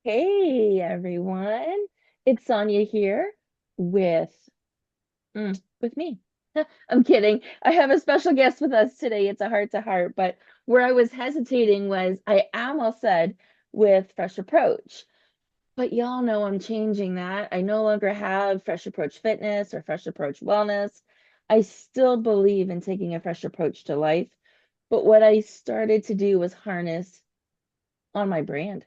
Hey everyone, it's Sonia here with with me. I'm kidding. I have a special guest with us today. It's a heart to heart, but where I was hesitating was I almost said with Fresh Approach. But y'all know I'm changing that. I no longer have Fresh Approach Fitness or Fresh Approach Wellness. I still believe in taking a fresh approach to life, but what I started to do was harness on my brand,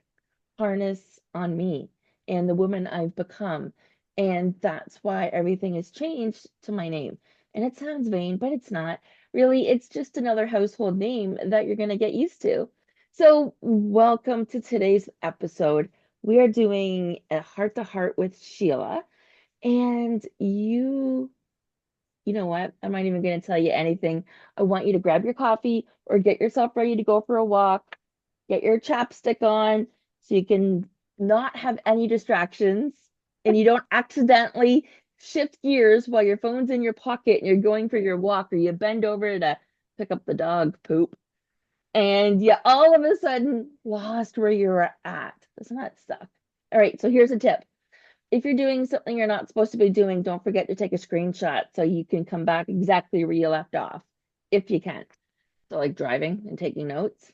harness on me and the woman I've become. And that's why everything has changed to my name. And it sounds vain, but it's not. Really, it's just another household name that you're going to get used to. So, welcome to today's episode. We are doing a heart to heart with Sheila. And you know what? I'm not even going to tell you anything. I want you to grab your coffee or get yourself ready to go for a walk, get your chapstick on so you can not have any distractions and you don't accidentally shift gears while your phone's in your pocket and you're going for your walk or you bend over to pick up the dog poop and you all of a sudden lost where you were at. Doesn't that suck? All right, so here's a tip. If you're doing something you're not supposed to be doing, don't forget to take a screenshot so you can come back exactly where you left off, if you can. So, like driving and taking notes,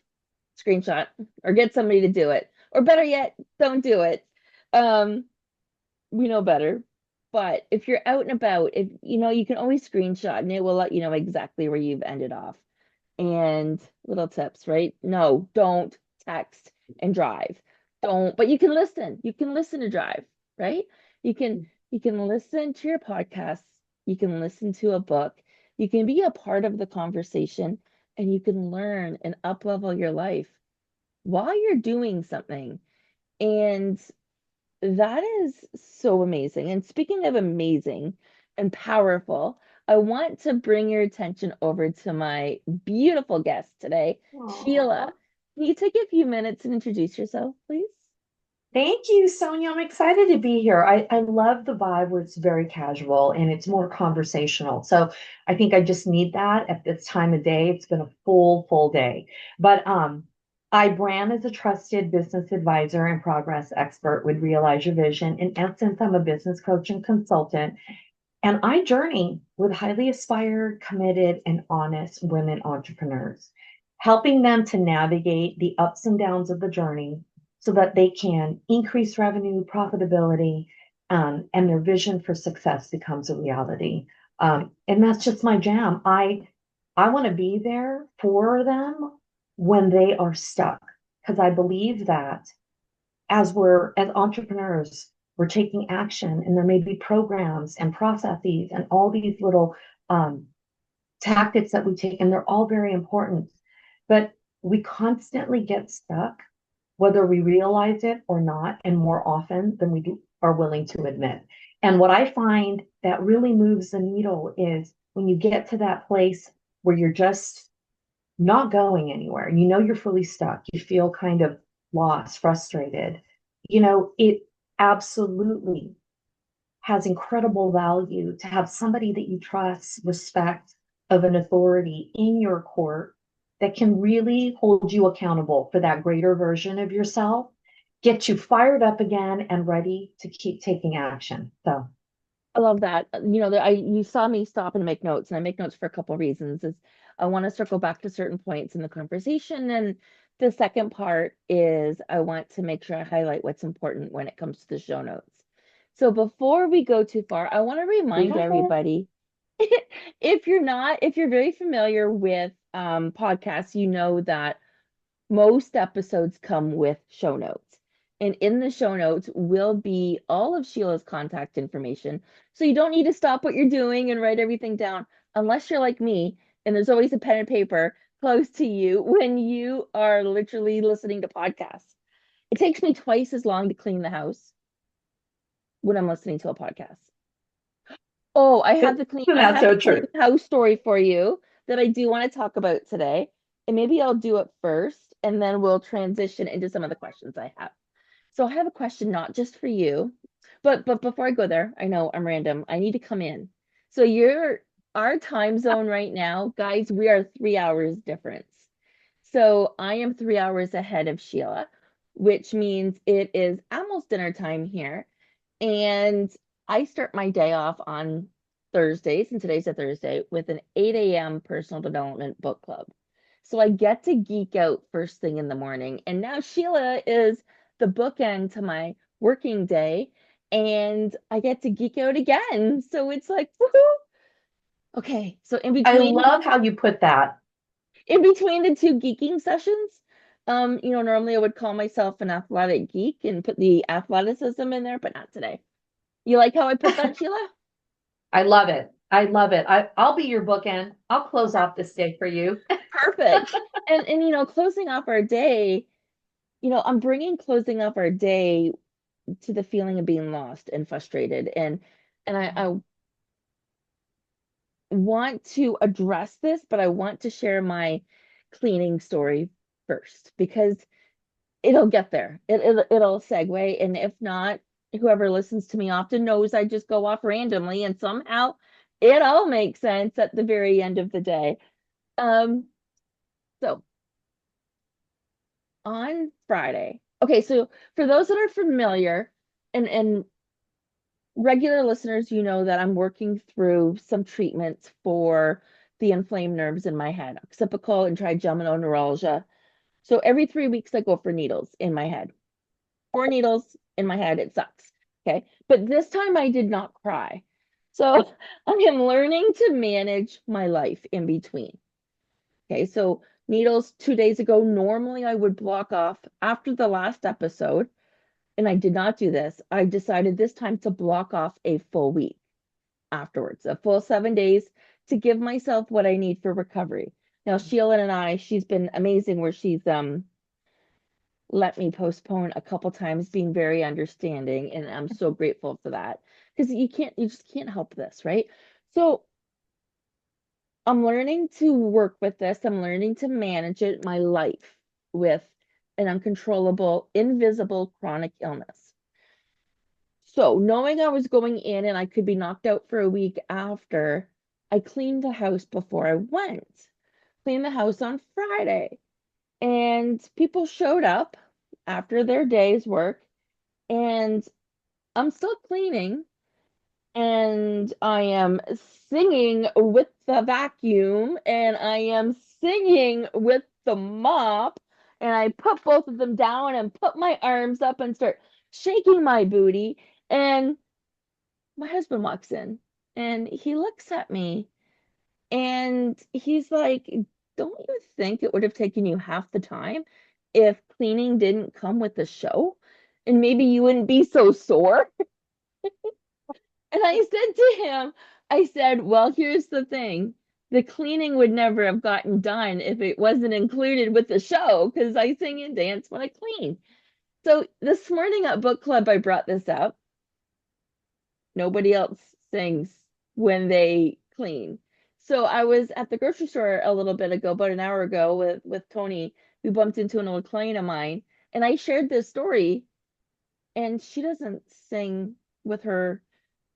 screenshot, or get somebody to do it. Or better yet, don't do it. Um, we know better. But if you're out and about, if you know, you can always screenshot and it will let you know exactly where you've ended off. And little tips, right? No, don't text and drive. Don't, but you can listen. You can listen to drive, right? You can listen to your podcasts, you can listen to a book, you can be a part of the conversation, and you can learn and up level your life while you're doing something. And that is so amazing. And speaking of amazing and powerful, I want to bring your attention over to my beautiful guest today, Aw. Sheila. Can you take a few minutes and introduce yourself, please? Thank you, Sonia. I'm excited to be here. I love the vibe where it's very casual and it's more conversational. So I think I just need that at this time of day. It's been a full day. But I brand as a trusted business advisor and progress expert with Realize Your Vision. In essence, I'm a business coach and consultant, and I journey with highly aspired, committed, and honest women entrepreneurs, helping them to navigate the ups and downs of the journey so that they can increase revenue, profitability, and their vision for success becomes a reality. And that's just my jam. I want to be there for them when they are stuck because I believe that as entrepreneurs, we're taking action, and there may be programs and processes and all these little um, tactics that we take, and they're all very important. But we constantly get stuck, whether we realize it or not, and more often than we are willing to admit. And what I find that really moves the needle is when you get to that place where you're just not going anywhere and you know you're fully stuck, you feel kind of lost, frustrated. It absolutely has incredible value to have somebody that you trust, respect, of an authority in your court that can really hold you accountable for that greater version of yourself, get you fired up again and ready to keep taking action. So, I love that. You saw me stop and make notes, and I make notes for a couple of reasons. Is I want to circle back to certain points in the conversation, and the second part is I want to make sure I highlight what's important when it comes to the show notes. So before we go too far, I want to remind everybody, if you're very familiar with podcasts, you know that most episodes come with show notes. And in the show notes will be all of Sheila's contact information. So you don't need to stop what you're doing and write everything down unless you're like me and there's always a pen and paper close to you when you are literally listening to podcasts. It takes me twice as long to clean the house when I'm listening to a podcast. Oh, isn't I that have so the clean true? house story for you that I do want to talk about today. And maybe I'll do it first and then we'll transition into some of the questions I have. So I have a question not just for you, but before I go there, I know I'm random. I need to come in. So you're our time zone right now, guys, we are 3 hours difference. So I am 3 hours ahead of Sheila. which means it is almost dinner time here. And I start my day off on Thursdays, and today's a Thursday, with an 8 a.m. personal development book club. So I get to geek out first thing in the morning. And now Sheila is the bookend to my working day, and I get to geek out again. So it's like, woohoo! Okay, so I love how you put that. in between the two geeking sessions, normally I would call myself an athletic geek and put the athleticism in there, but not today. You like how I put that, Sheila? I love it. I love it. I'll be your bookend. I'll close off this day for you. Perfect. And closing off our day, I'm bringing closing off our day to the feeling of being lost and frustrated, and I want to address this, but I want to share my cleaning story first because it'll get there. It'll segue, and if not, whoever listens to me often knows I just go off randomly, and somehow it all makes sense at the very end of the day. Um, so on Friday, okay, so for those that are familiar and regular listeners, you know that I'm working through some treatments for the inflamed nerves in my head, occipital and trigeminal neuralgia. So every 3 weeks, I go for needles in my head. 4 needles in my head. It sucks. Okay. But this time I did not cry. So I am learning to manage my life in between. Okay. So needles 2 days ago, normally I would block off after the last episode, and I did not do this. I decided this time to block off a full week afterwards, a full 7 days to give myself what I need for recovery. Now, Sheila and I, she's been amazing where she's let me postpone a couple times, being very understanding, and I'm so grateful for that because you just can't help this, right? So I'm learning to work with this. I'm learning to manage it, my life, with an uncontrollable, invisible chronic illness. So knowing I was going in and I could be knocked out for a week after, I cleaned the house before I went. Cleaned the house on Friday, and people showed up after their day's work, and I'm still cleaning, and I am singing with the vacuum, and I am singing with the mop, and I put both of them down and put my arms up and start shaking my booty, and my husband walks in and he looks at me and he's like, "Don't you think it would have taken you half the time if cleaning didn't come with the show? And maybe you wouldn't be so sore?" And I said to him, I said, "Well, here's the thing. The cleaning would never have gotten done if it wasn't included with the show because I sing and dance when I clean." So this morning at book club, I brought this up. Nobody else sings when they clean. So I was at the grocery store a little bit ago, about an hour ago, with Tony. We bumped into an old client of mine, and I shared this story, and she doesn't sing with her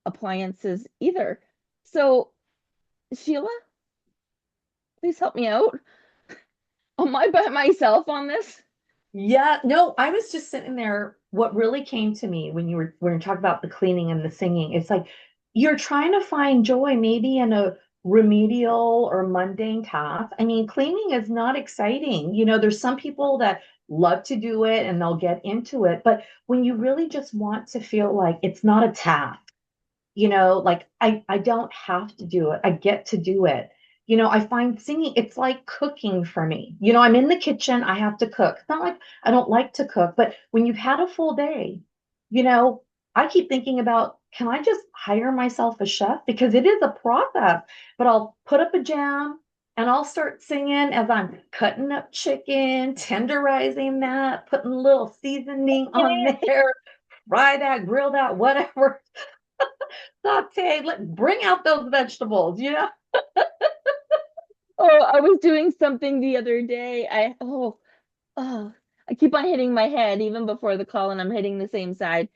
appliances either. So, Sheila, please help me out. Am I by myself on this? Yeah, no, I was just sitting there. What really came to me when you talk about the cleaning and the singing, it's like you're trying to find joy maybe in a remedial or mundane task. I mean, cleaning is not exciting. There's some people that love to do it and they'll get into it, but when you really just want to feel like it's not a task, like I don't have to do it. I get to do it. I find singing, it's like cooking for me. I'm in the kitchen, I have to cook. It's not like I don't like to cook, but when you've had a full day, you know, I keep thinking about, can I just hire myself a chef? Because it is a process, but I'll put up a jam and I'll start singing as I'm cutting up chicken, tenderizing that, putting a little seasoning on there, fry that, grill that, whatever. Saute, bring out those vegetables. Oh, I was doing something the other day. Oh, I keep on hitting my head even before the call, and I'm hitting the same side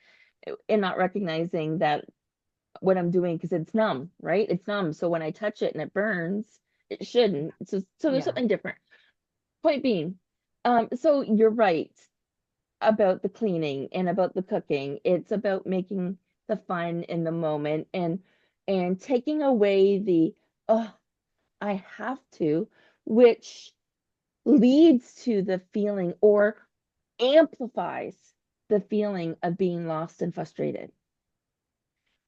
and not recognizing that what I'm doing because it's numb, right? It's numb. So when I touch it and it burns, it shouldn't. So there's Yeah. something different. Point being, so you're right. about the cleaning and about the cooking. It's about making the fun in the moment and taking away the oh, I have to, which leads to the feeling or amplifies the feeling of being lost and frustrated.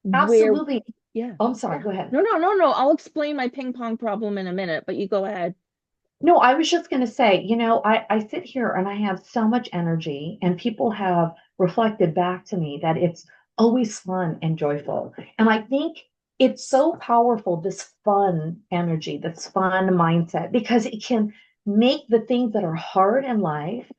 Where, Absolutely. yeah, Oh, I'm sorry, yeah. go ahead. No. I'll explain my ping pong problem in a minute, but you go ahead. No, I was just going to say, I sit here and I have so much energy, and people have reflected back to me that it's always fun and joyful. And I think it's so powerful, this fun energy, this fun mindset, because it can make the things that are hard in life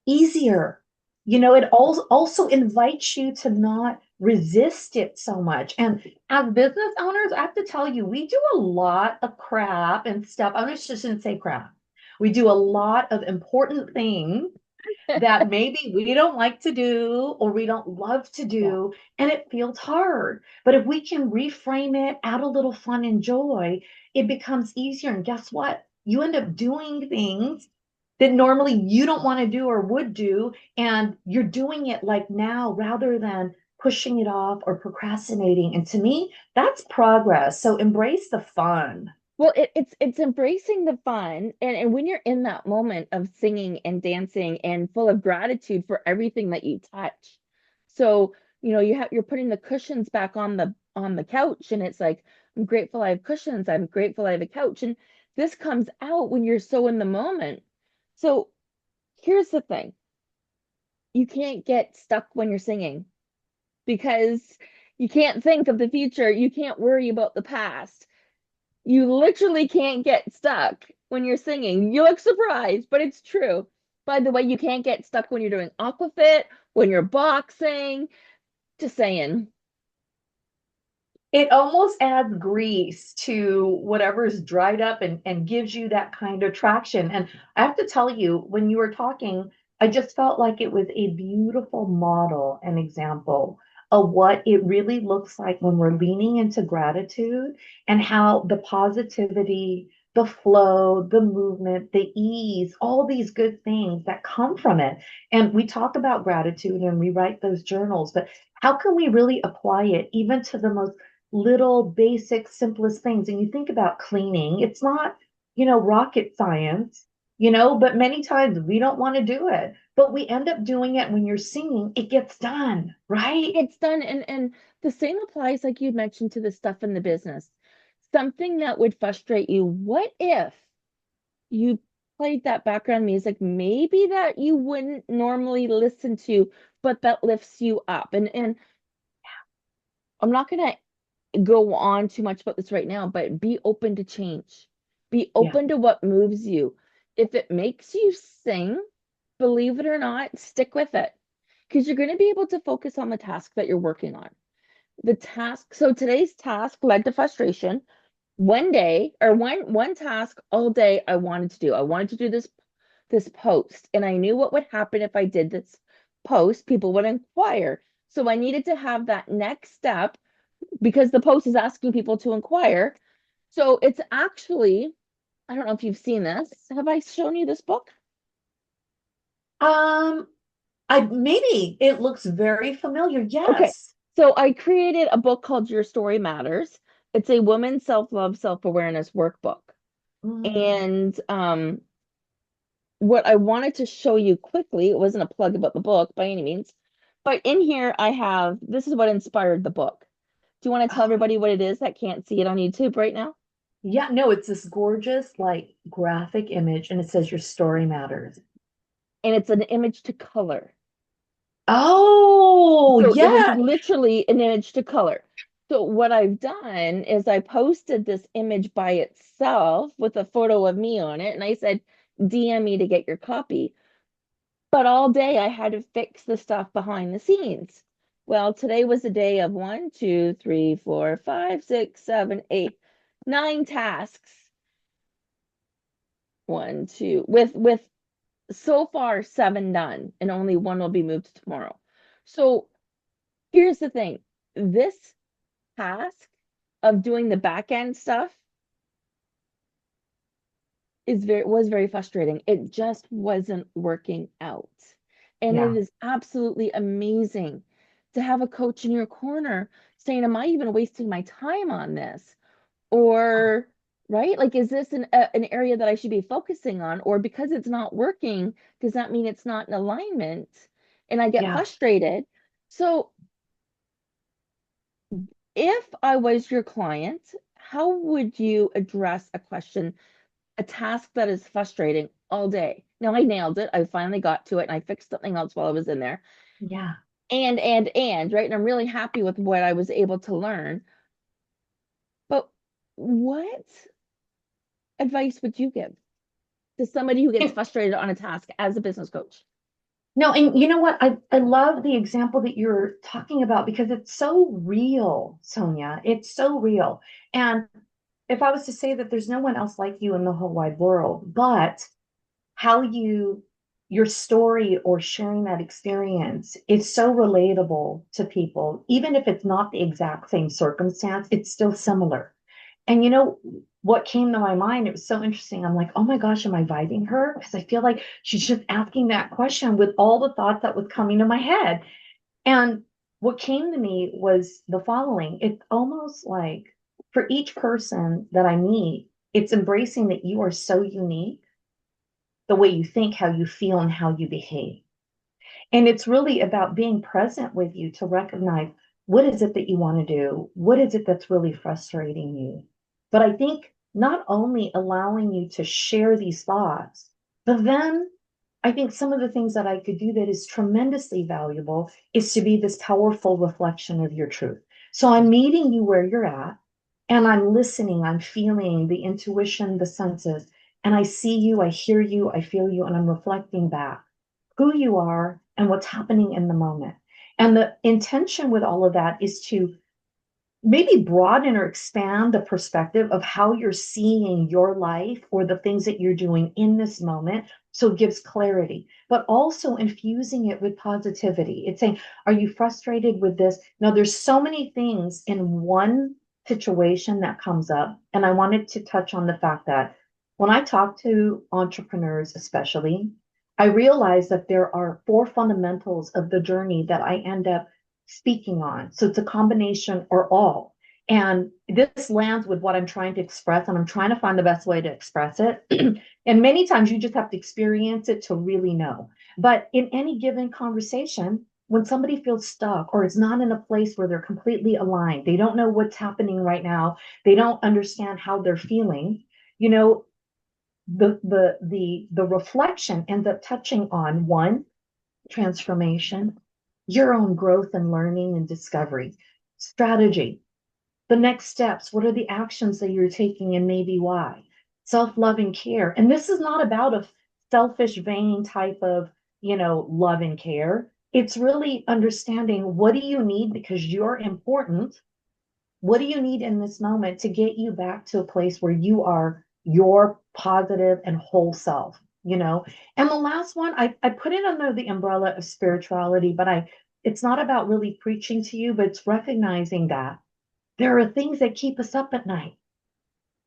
easier. It also invites you to not resist it so much. And as business owners, I have to tell you, we do a lot of crap and stuff. I just shouldn't say crap. We do a lot of important things that maybe we don't like to do or we don't love to Yeah. do, and it feels hard. But if we can reframe it, add a little fun and joy, it becomes easier. And guess what? You end up doing things that normally you don't want to do or would do, and you're doing it like now rather than pushing it off or procrastinating. And to me, that's progress. So embrace the fun. Well, it's embracing the fun and when you're in that moment of singing and dancing and full of gratitude for everything that you touch. So, you're putting the cushions back on the couch and it's like, I'm grateful I have cushions. I'm grateful I have a couch. And this comes out when you're so in the moment. So, here's the thing. You can't get stuck when you're singing because you can't think of the future. You can't worry about the past. You literally can't get stuck when you're singing. You look surprised, but it's true. By the way, you can't get stuck when you're doing aquafit, when you're boxing. Just saying. It almost adds grease to whatever's dried up, and gives you that kind of traction. And I have to tell you, when you were talking, I just felt like it was a beautiful model and example of what it really looks like when we're leaning into gratitude, and how the positivity, the flow, the movement, the ease, all these good things that come from it. And we talk about gratitude and we write those journals, but how can we really apply it even to the most little basic, simplest things? And you think about cleaning, it's not, rocket science, but many times we don't want to do it, but we end up doing it. When you're singing, it gets done, right? It's done. And the same applies, like you mentioned, to the stuff in the business. Something that would frustrate you. What if you played that background music, maybe that you wouldn't normally listen to, but that lifts you up? And I'm not gonna go on too much about this right now, but be open to change. Be Yeah, open to what moves you. If it makes you sing, believe it or not, stick with it because you're going to be able to focus on the task that you're working on. The task, so today's task led to frustration. One day or one task all day I wanted to do. I wanted to do this post and I knew what would happen if I did this post. People would inquire. So I needed to have that next step because the post is asking people to inquire. So it's actually, I don't know if you've seen this. Have I shown you this book? um I maybe it looks very familiar. Okay. Yes. So I created a book called Your Story Matters. It's a woman's self-love, self-awareness workbook. Mm, And what I wanted to show you quickly, it wasn't a plug about the book by any means, but in here I have, this is what inspired the book. Do you want to tell oh, everybody what it is that can't see it on YouTube right now? yeah, no, it's this gorgeous, like, graphic image, and it says your story matters. And it's an image to color. Oh, So it was yeah. literally an image to color. So what I've done is I posted this image by itself with a photo of me on it, and I said, DM me to get your copy. But all day I had to fix the stuff behind the scenes. Well, today was a day of 9 tasks. One, two, with so far 7 done, and only one will be moved tomorrow. So here's the thing. This task of doing the back end stuff is very was very frustrating. It just wasn't working out. And it Yeah. is absolutely amazing to have a coach in your corner saying, am I even wasting my time on this? Or, right? Like, is this an area that I should be focusing on? Or because it's not working, does that mean it's not in alignment? And I get Yeah. frustrated. So, if I was your client, how would you address a question, a task that is frustrating all day? Now, I nailed it. I finally got to it and I fixed something else while I was in there. Yeah. Right? And I'm really happy with what I was able to learn. But what advice would you give to somebody who gets And, frustrated on a task as a business coach? no, and you know what? I love the example that you're talking about because it's so real, Sonia. It's so real. And if I was to say that there's no one else like you in the whole wide world, but how your story or sharing that experience is so relatable to people, even if it's not the exact same circumstance, it's still similar. And you know what came to my mind? It was so interesting. I'm like, oh my gosh, am I vibing her? Because I feel like she's just asking that question with all the thoughts that was coming to my head. And what came to me was the following. It's almost like for each person that I meet, it's embracing that you are so unique, the way you think, how you feel, and how you behave. And it's really about being present with you to recognize what is it that you want to do? What is it that's really frustrating you? But I think not only allowing you to share these thoughts, but then I think some of the things that I could do that is tremendously valuable is to be this powerful reflection of your truth. So I'm meeting you where you're at, and I'm listening, I'm feeling the intuition, the senses, and I see you, I hear you, I feel you, and I'm reflecting back who you are and what's happening in the moment. And the intention with all of that is to maybe broaden or expand the perspective of how you're seeing your life or the things that you're doing in this moment. So it gives clarity, but also infusing it with positivity. It's saying, are you frustrated with this? Now, there's so many things in one situation that comes up. And I wanted to touch on the fact that when I talk to entrepreneurs, especially, I realize that there are four fundamentals of the journey that I end up speaking on. So it's a combination or all. And this lands with what I'm trying to express, and I'm trying to find the best way to express it. And many times you just have to experience it to really know. But in any given conversation, when somebody feels stuck or is not in a place where they're completely aligned, they don't know what's happening right now, they don't understand how they're feeling, you know, the reflection ends up touching on one, transformation, your own growth and learning and discovery, strategy, the next steps. What are the actions that you're taking and maybe why? Self love and care. And this is not about a selfish, vain type of, love and care. It's really understanding what do you need because you're important. What do you need in this moment to get you back to a place where you are your positive and whole self, you know? And the last one, I put it under the umbrella of spirituality, but it's not about really preaching to you, but it's recognizing that there are things that keep us up at night.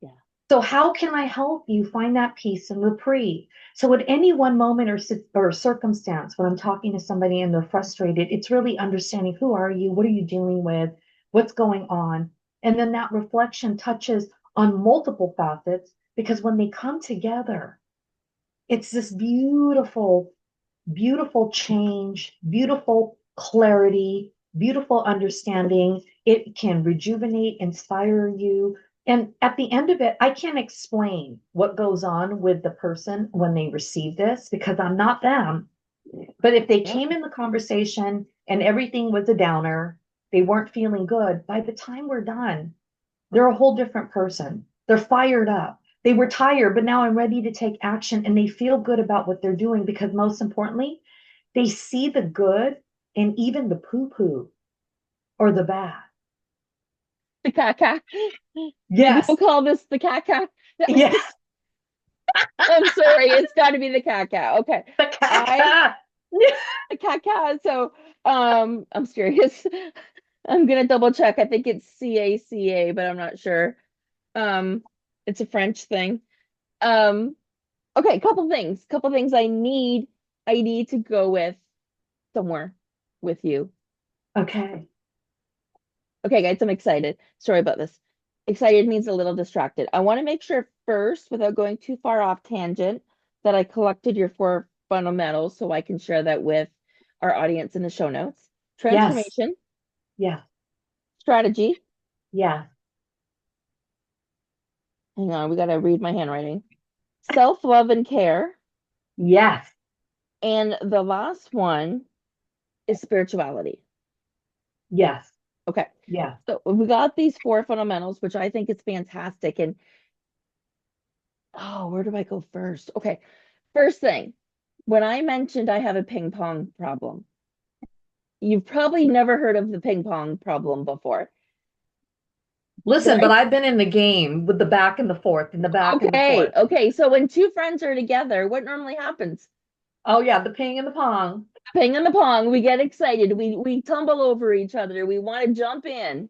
Yeah. So how can I help you find that peace and reprieve? So at any one moment or circumstance, when I'm talking to somebody and they're frustrated, it's really understanding who are you, what are you dealing with, what's going on, and then that reflection touches on multiple facets because when they come together, it's this beautiful, beautiful change, beautiful clarity, beautiful understanding. It can rejuvenate, inspire you. And at the end of it, I can't explain what goes on with the person when they receive this because I'm not them. But if they Yep. came in the conversation and everything was a downer, they weren't feeling good, by the time we're done, they're a whole different person. They're fired up. They were tired, but now I'm ready to take action and they feel good about what they're doing because most importantly, they see the good in even the poo poo or the bad. The caca. We'll Yes. call this the caca. Yes. I'm sorry, it's got to be the caca. Okay. The I caca. the caca. So, I'm serious. I'm gonna double check. I think it's CACA, but I'm not sure. Um, it's a French thing. Um, okay, couple things. I need to go with. somewhere with you. Okay. Okay, guys, I'm excited. Sorry about this. Excited means a little distracted. I want to make sure first, without going too far off tangent, that I collected your four fundamentals so I can share that with our audience in the show notes. Yes. Transformation, Yeah. strategy. Yeah. Hang on, we got to read my handwriting. Self-love and care. Yes. And the last one is spirituality. Yes. Okay. Yeah. So we got these four fundamentals, which I think is fantastic. And oh, where do I go first? Okay. First thing, when I mentioned I have a ping pong problem, you've probably never heard of the ping pong problem before. Did Listen, but I? I've been in the game with the back and the forth and the back and the Okay. forth. Okay. So when two friends are together, what normally happens? Oh yeah, the ping and the pong. Ping and the pong, we get excited, we tumble over each other, we want to jump in.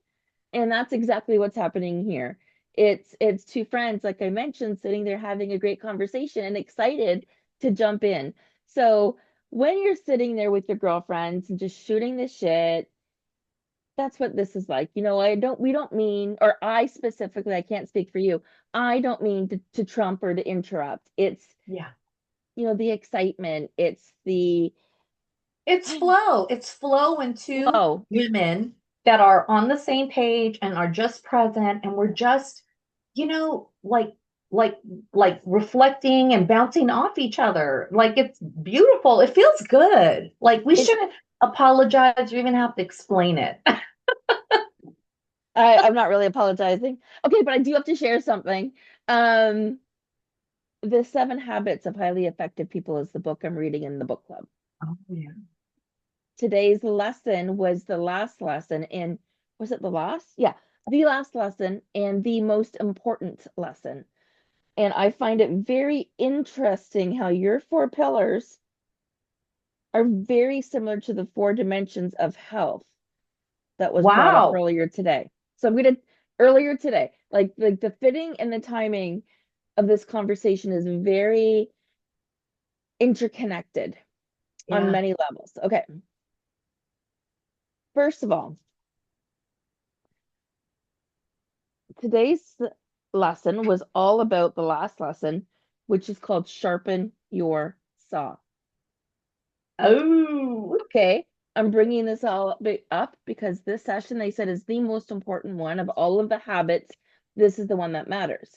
And that's exactly what's happening here. It's two friends, like I mentioned, sitting there having a great conversation and excited to jump in. So when you're sitting there with your girlfriends and just shooting the shit, that's what this is like. We don't mean, or I specifically, I can't speak for you. I don't mean to trump or to interrupt. It's, Yeah. the excitement. It's the It's flow. It's flow when two flow. women that are on the same page and are just present and we're just, like like like reflecting and bouncing off each other. Like it's beautiful. It feels good. Like we It, shouldn't apologize or even have to explain it. I'm not really apologizing. Okay, but I do have to share something. Um, The Seven Habits of Highly Effective People is the book I'm reading in the book club. Oh, yeah. Today's lesson was the last lesson in, was it the last? Yeah, the last lesson and the most important lesson. And I find it very interesting how your four pillars are very similar to the four dimensions of health that was brought up Wow. earlier today. So I'm gonna earlier today, like the fitting and the timing of this conversation is very interconnected on Yeah. many levels. Okay. First of all, today's lesson was all about the last lesson, which is called Sharpen Your Saw. Oh, Okay. I'm bringing this all up because this session, they said, is the most important one of all of the habits. This is the one that matters.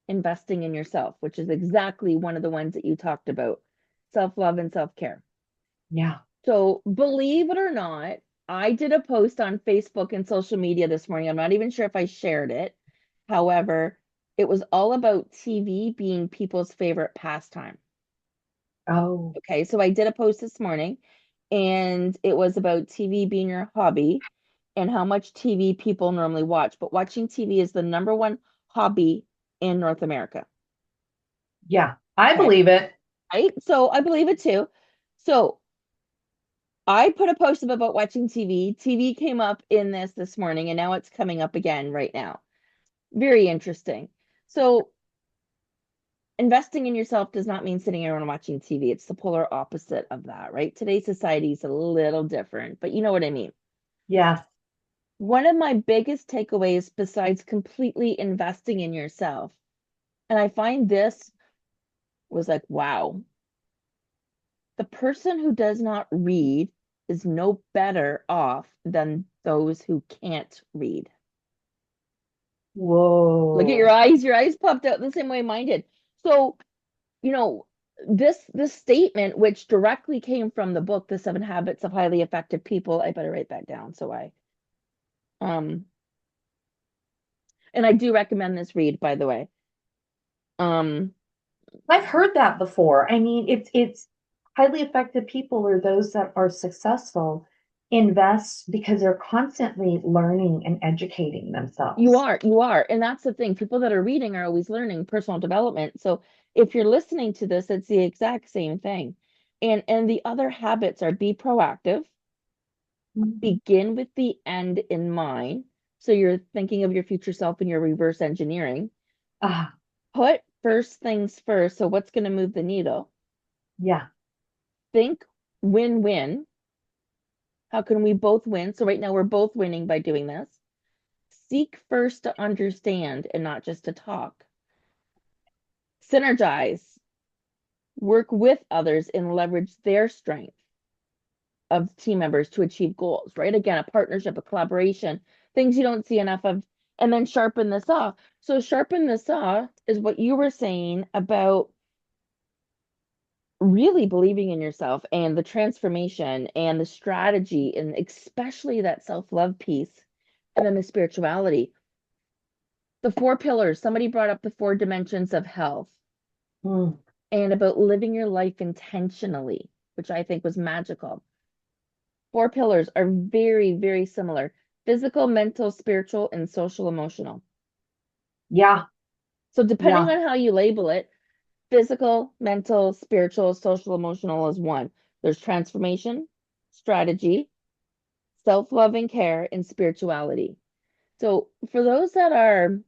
Investing in yourself, which is exactly one of the ones that you talked about, self-love and self-care. yeah. So believe it or not, I did a post on Facebook and social media this morning. I'm not even sure if I shared it. However, it was all about TV being people's favorite pastime. Oh, Okay, so I did a post this morning and it was about TV being your hobby and how much TV people normally watch. But watching TV is the number one hobby in North America. yeah. I Okay, believe it. right? So I believe it too. So I put a post up about watching TV. TV came up in this morning, and now it's coming up again right now. Very interesting. So, investing in yourself does not mean sitting around watching TV. It's the polar opposite of that, right? Today's society is a little different, but you know what I mean. Yes. One of my biggest takeaways, besides completely investing in yourself, and I find this was like, wow, the person who does not read is no better off than those who can't read. Look at Whoa. your eyes popped out the same way mine did. So, you know, this statement, which directly came from the book, The Seven Habits of Highly Effective People, I better write that down. Um, and I do recommend this read, by the way. Um, I've heard that before. I mean, it's highly effective people are those that are successful, invest because they're constantly learning and educating themselves. you are, and that's the thing. People that are reading are always learning personal development. So if you're listening to this, it's the exact same thing. And the other habits are be proactive, Mhm. begin with the end in mind. So you're thinking of your future self and you're reverse engineering. Ah, Put first things first. So what's going to move the needle? yeah. Think Win-win. How can we both win? So right now we're both winning by doing this. Seek first to understand and not just to talk. Synergize. Work with others and leverage their strength of team members to achieve goals, right? Again, a partnership, a collaboration, things you don't see enough of. And then sharpen the saw. So sharpen the saw is what you were saying about really believing in yourself and the transformation and the strategy, and especially that self-love piece, and then the spirituality. The four pillars, somebody brought up the four dimensions of health Mm, and about living your life intentionally, which I think was magical. Four pillars are very, very similar: physical, mental, spiritual, and social emotional. yeah, So, depending yeah, on how you label it, physical, mental, spiritual, social, emotional is one. There's transformation, strategy, self love and care, and spirituality. So, for those that are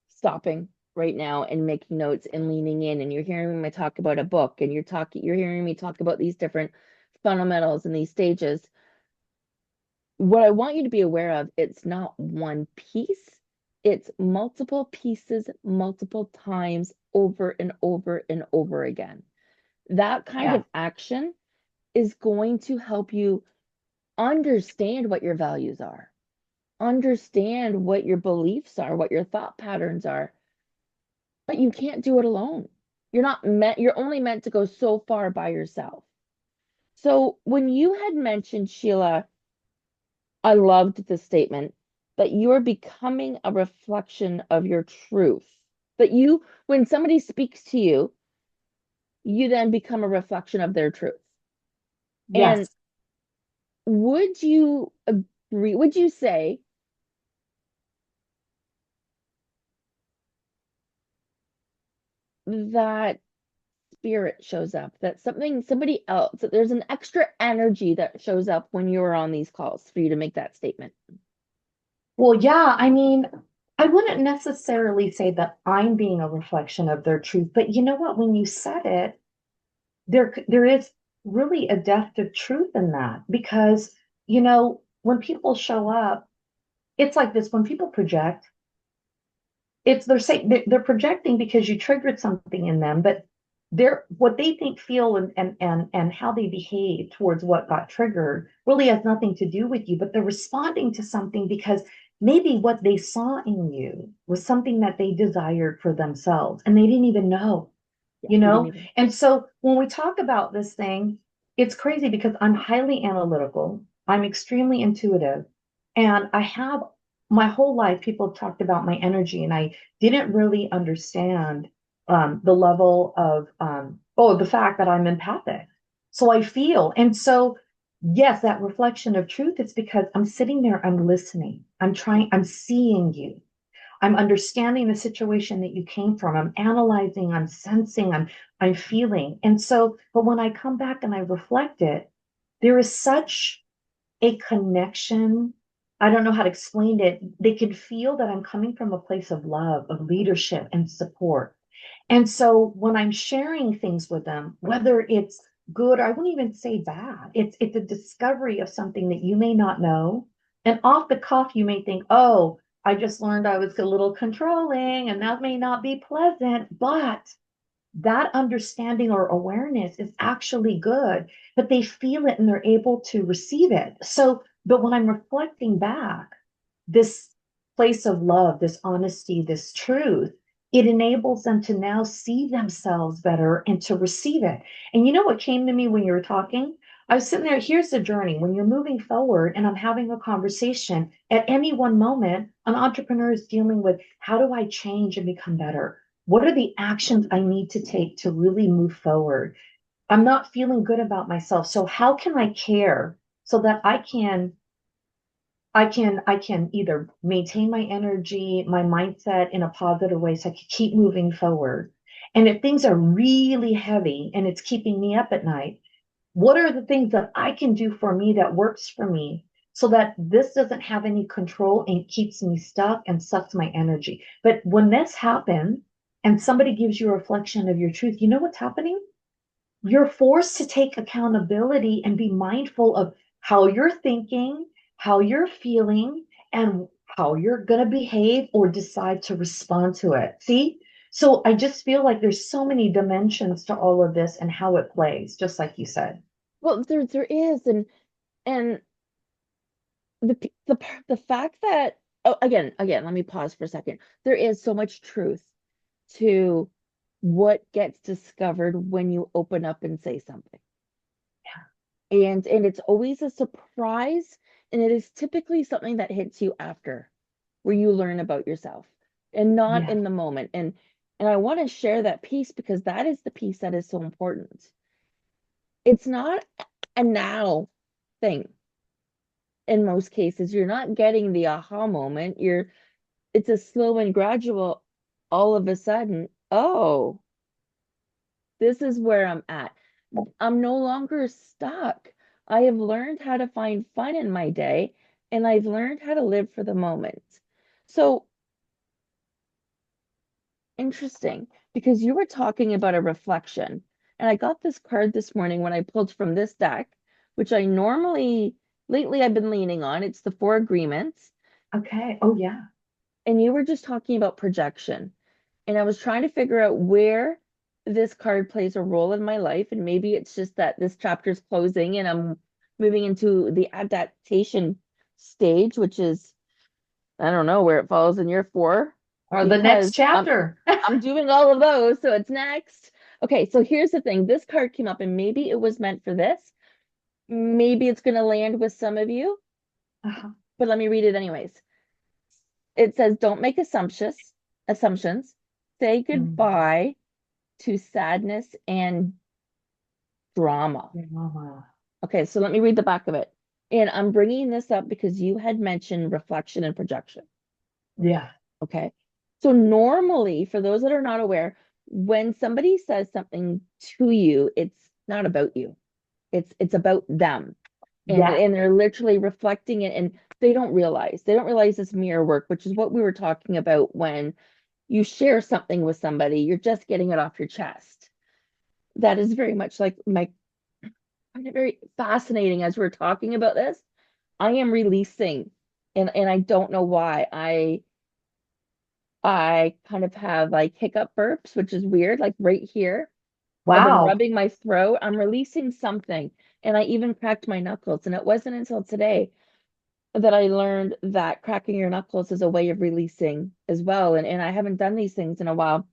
stopping right now and making notes and leaning in, and you're hearing me talk about a book, and you're hearing me talk about these different fundamentals and these stages, what I want you to be aware of, it's not one piece, it's multiple pieces, multiple times, over and over and over again. That kind yeah, of action is going to help you understand what your values are, understand what your beliefs are, what your thought patterns are, but you can't do it alone. You're only meant to go so far by yourself. So when you had mentioned, Sheila, I loved the statement that you are becoming a reflection of your truth. That you, when somebody speaks to you, you then become a reflection of their truth. And yes. would you agree, would you say that spirit shows up, that somebody else, that there's an extra energy that shows up when you're on these calls for you to make that statement? Well, yeah, I mean, I wouldn't necessarily say that I'm being a reflection of their truth, but you know what? When you said it, there is really a depth of truth in that because, when people show up, it's like this: when people project, it's they're saying they're projecting because you triggered something in them, but they're what they think, feel, and how they behave towards what got triggered really has nothing to do with you, but they're responding to something because maybe what they saw in you was something that they desired for themselves and they didn't even know Yeah, you they didn't know? even. And so when we talk about this thing, it's crazy because I'm highly analytical, I'm extremely intuitive, and I have my whole life people have talked about my energy, and I didn't really understand the level of the fact that I'm empathic. So I feel, and so yes, that reflection of truth, it's because I'm sitting there, I'm listening, I'm seeing you. I'm understanding the situation that you came from. I'm analyzing, I'm sensing, I'm feeling. And so, but when I come back and I reflect it, there is such a connection. I don't know how to explain it. They can feel that I'm coming from a place of love, of leadership and support. And so when I'm sharing things with them, whether it's good, I wouldn't even say bad. It's a discovery of something that you may not know. And off the cuff, you may think, oh, I just learned I was a little controlling and that may not be pleasant, but that understanding or awareness is actually good, but they feel it and they're able to receive it. So, but when I'm reflecting back, this place of love, this honesty, this truth, it enables them to now see themselves better and to receive it. And you know what came to me when you were talking? I was sitting there, here's the journey. When you're moving forward and I'm having a conversation, at any one moment, an entrepreneur is dealing with how do I change and become better? What are the actions I need to take to really move forward? I'm not feeling good about myself. So how can I care so that I can either maintain my energy, my mindset in a positive way so I can keep moving forward. And if things are really heavy and it's keeping me up at night, what are the things that I can do for me that works for me so that this doesn't have any control and keeps me stuck and sucks my energy? But when this happens and somebody gives you a reflection of your truth, you know what's happening? you're forced to take accountability and be mindful of how you're thinking, how you're feeling, and how you're going to behave or decide to respond to it. See? So I just feel like there's so many dimensions to all of this and how it plays, just like you said. Well, there is, and the fact that, oh, again, let me pause for a second. There is so much truth to what gets discovered when you open up and say something. And it's always a surprise, and it is typically something that hits you after, where you learn about yourself and not Yeah. in the moment. And I want to share that piece because that is the piece that is so important. It's not a now thing. In most cases, you're not getting the aha moment. It's a slow and gradual, all of a sudden, oh, this is where I'm at. I'm no longer stuck. I have learned how to find fun in my day, and I've learned how to live for the moment. So interesting, because you were talking about a reflection, and I got this card this morning when I pulled from this deck, which I normally, lately I've been leaning on. It's the Four Agreements, Okay. Oh, yeah. and you were just talking about projection. And I was trying to figure out where this card plays a role in my life. And maybe it's just that this chapter is closing and I'm moving into the adaptation stage, which is, I don't know where it falls in year four, Or the next because chapter. I'm doing all of those. So it's next. Okay, so here's the thing. This card came up and maybe it was meant for this. Maybe it's going to land with some of you, Uh-huh. but let me read it anyways. It says, don't make assumptions. Say Mm. goodbye to sadness and drama. Yeah. Okay, so let me read the back of it. And I'm bringing this up because you had mentioned reflection and projection. Yeah. Okay. So normally, for those that are not aware, when somebody says something to you, it's not about you. It's about them. Yeah. And they're literally reflecting it and they don't realize this mirror work, which is what we were talking about when you share something with somebody, you're just getting it off your chest. That is very much like my I find it very fascinating as we're talking about this. I am releasing, and I don't know why. I kind of have like hiccup burps, which is weird, like right here. I've been Wow. rubbing my throat. I'm releasing something, and I even cracked my knuckles. And it wasn't until today that I learned that cracking your knuckles is a way of releasing as well. And I haven't done these things in a while.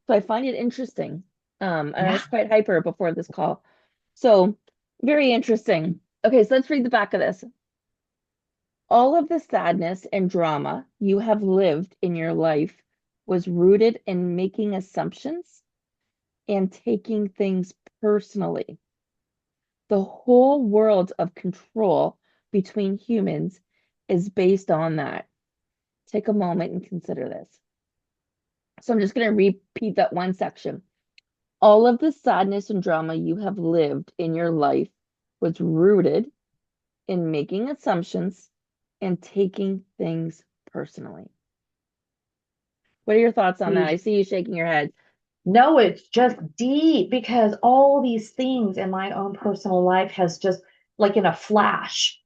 So I find it interesting. And I Yeah. was quite hyper before this call. So very interesting. Okay, so let's read the back of this. All of the sadness and drama you have lived in your life was rooted in making assumptions and taking things personally. The whole world of control between humans is based on that. Take a moment and consider this. So I'm just going to repeat that one section. All of the sadness and drama you have lived in your life was rooted in making assumptions and taking things personally. What are your thoughts on that? I see you shaking your head. No, it's just deep because all these things in my own personal life has just like in a flash,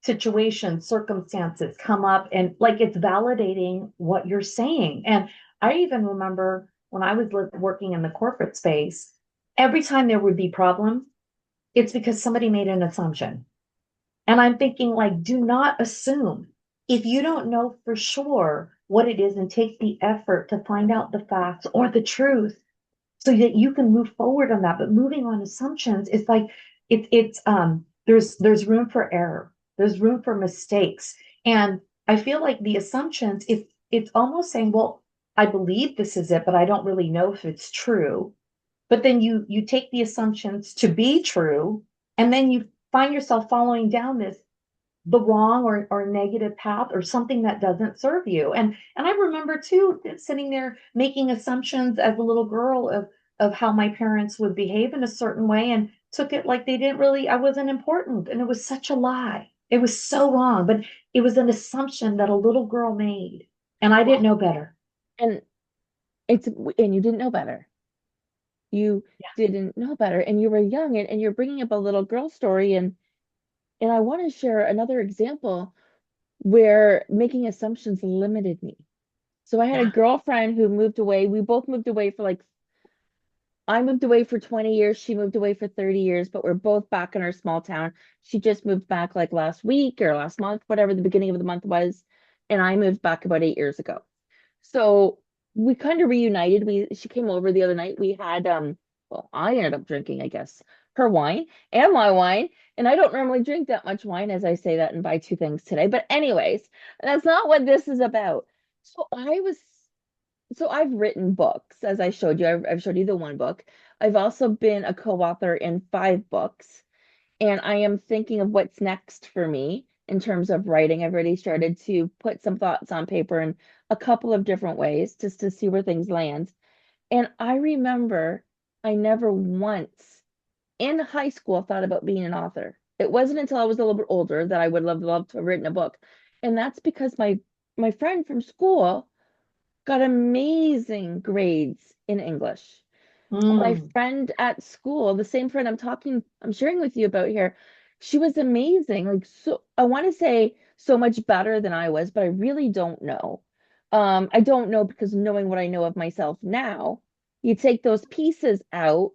situations, circumstances come up and like it's validating what you're saying. And I even remember when I was working in the corporate space, every time there would be problems, it's because somebody made an assumption. And I'm thinking, like, do not assume. If you don't know for sure what it is and take the effort to find out the facts or the truth so that you can move forward on that. But moving on assumptions is like there's room for error. There's room for mistakes. And I feel like the assumptions, if it's almost saying, well, I believe this is it, but I don't really know if it's true. But then you take the assumptions to be true, and then you find yourself following down the wrong or negative path or something that doesn't serve you. And I remember too sitting there making assumptions as a little girl of how my parents would behave in a certain way and took it like they didn't really, I wasn't important. And it was such a lie. It was so wrong, but it was an assumption that a little girl made. And I didn't Well, know better. and it's and you didn't know better. You Yeah. didn't know better and you were young, and you're bringing up a little girl story. And I want to share another example where making assumptions limited me. So I had a Yeah. girlfriend who moved away. We both moved away for like, I moved away for 20 years. She moved away for 30 years, but we're both back in our small town. She just moved back like last week or last month, whatever the beginning of the month was. And I moved back about 8 years ago. So we kind of reunited. She came over the other night. We had well, I ended up drinking, I guess, her wine and my wine. And I don't normally drink that much wine as I say that and buy two things today. But anyways, that's not what this is about. So I've written books, as I showed you. I've showed you the one book. I've also been a co-author in 5 books, and I am thinking of what's next for me in terms of writing. I've already started to put some thoughts on paper in a couple of different ways just to see where things land. And I remember I never once in high school thought about being an author. It wasn't until I was a little bit older that I would loved to have written a book. And that's because my friend from school got amazing grades in English. My Mm, friend at school, the same friend I'm sharing with you about here, she was amazing. Like, so I want to say so much better than I was, but I really don't know. I don't know because knowing what I know of myself now, you take those pieces out,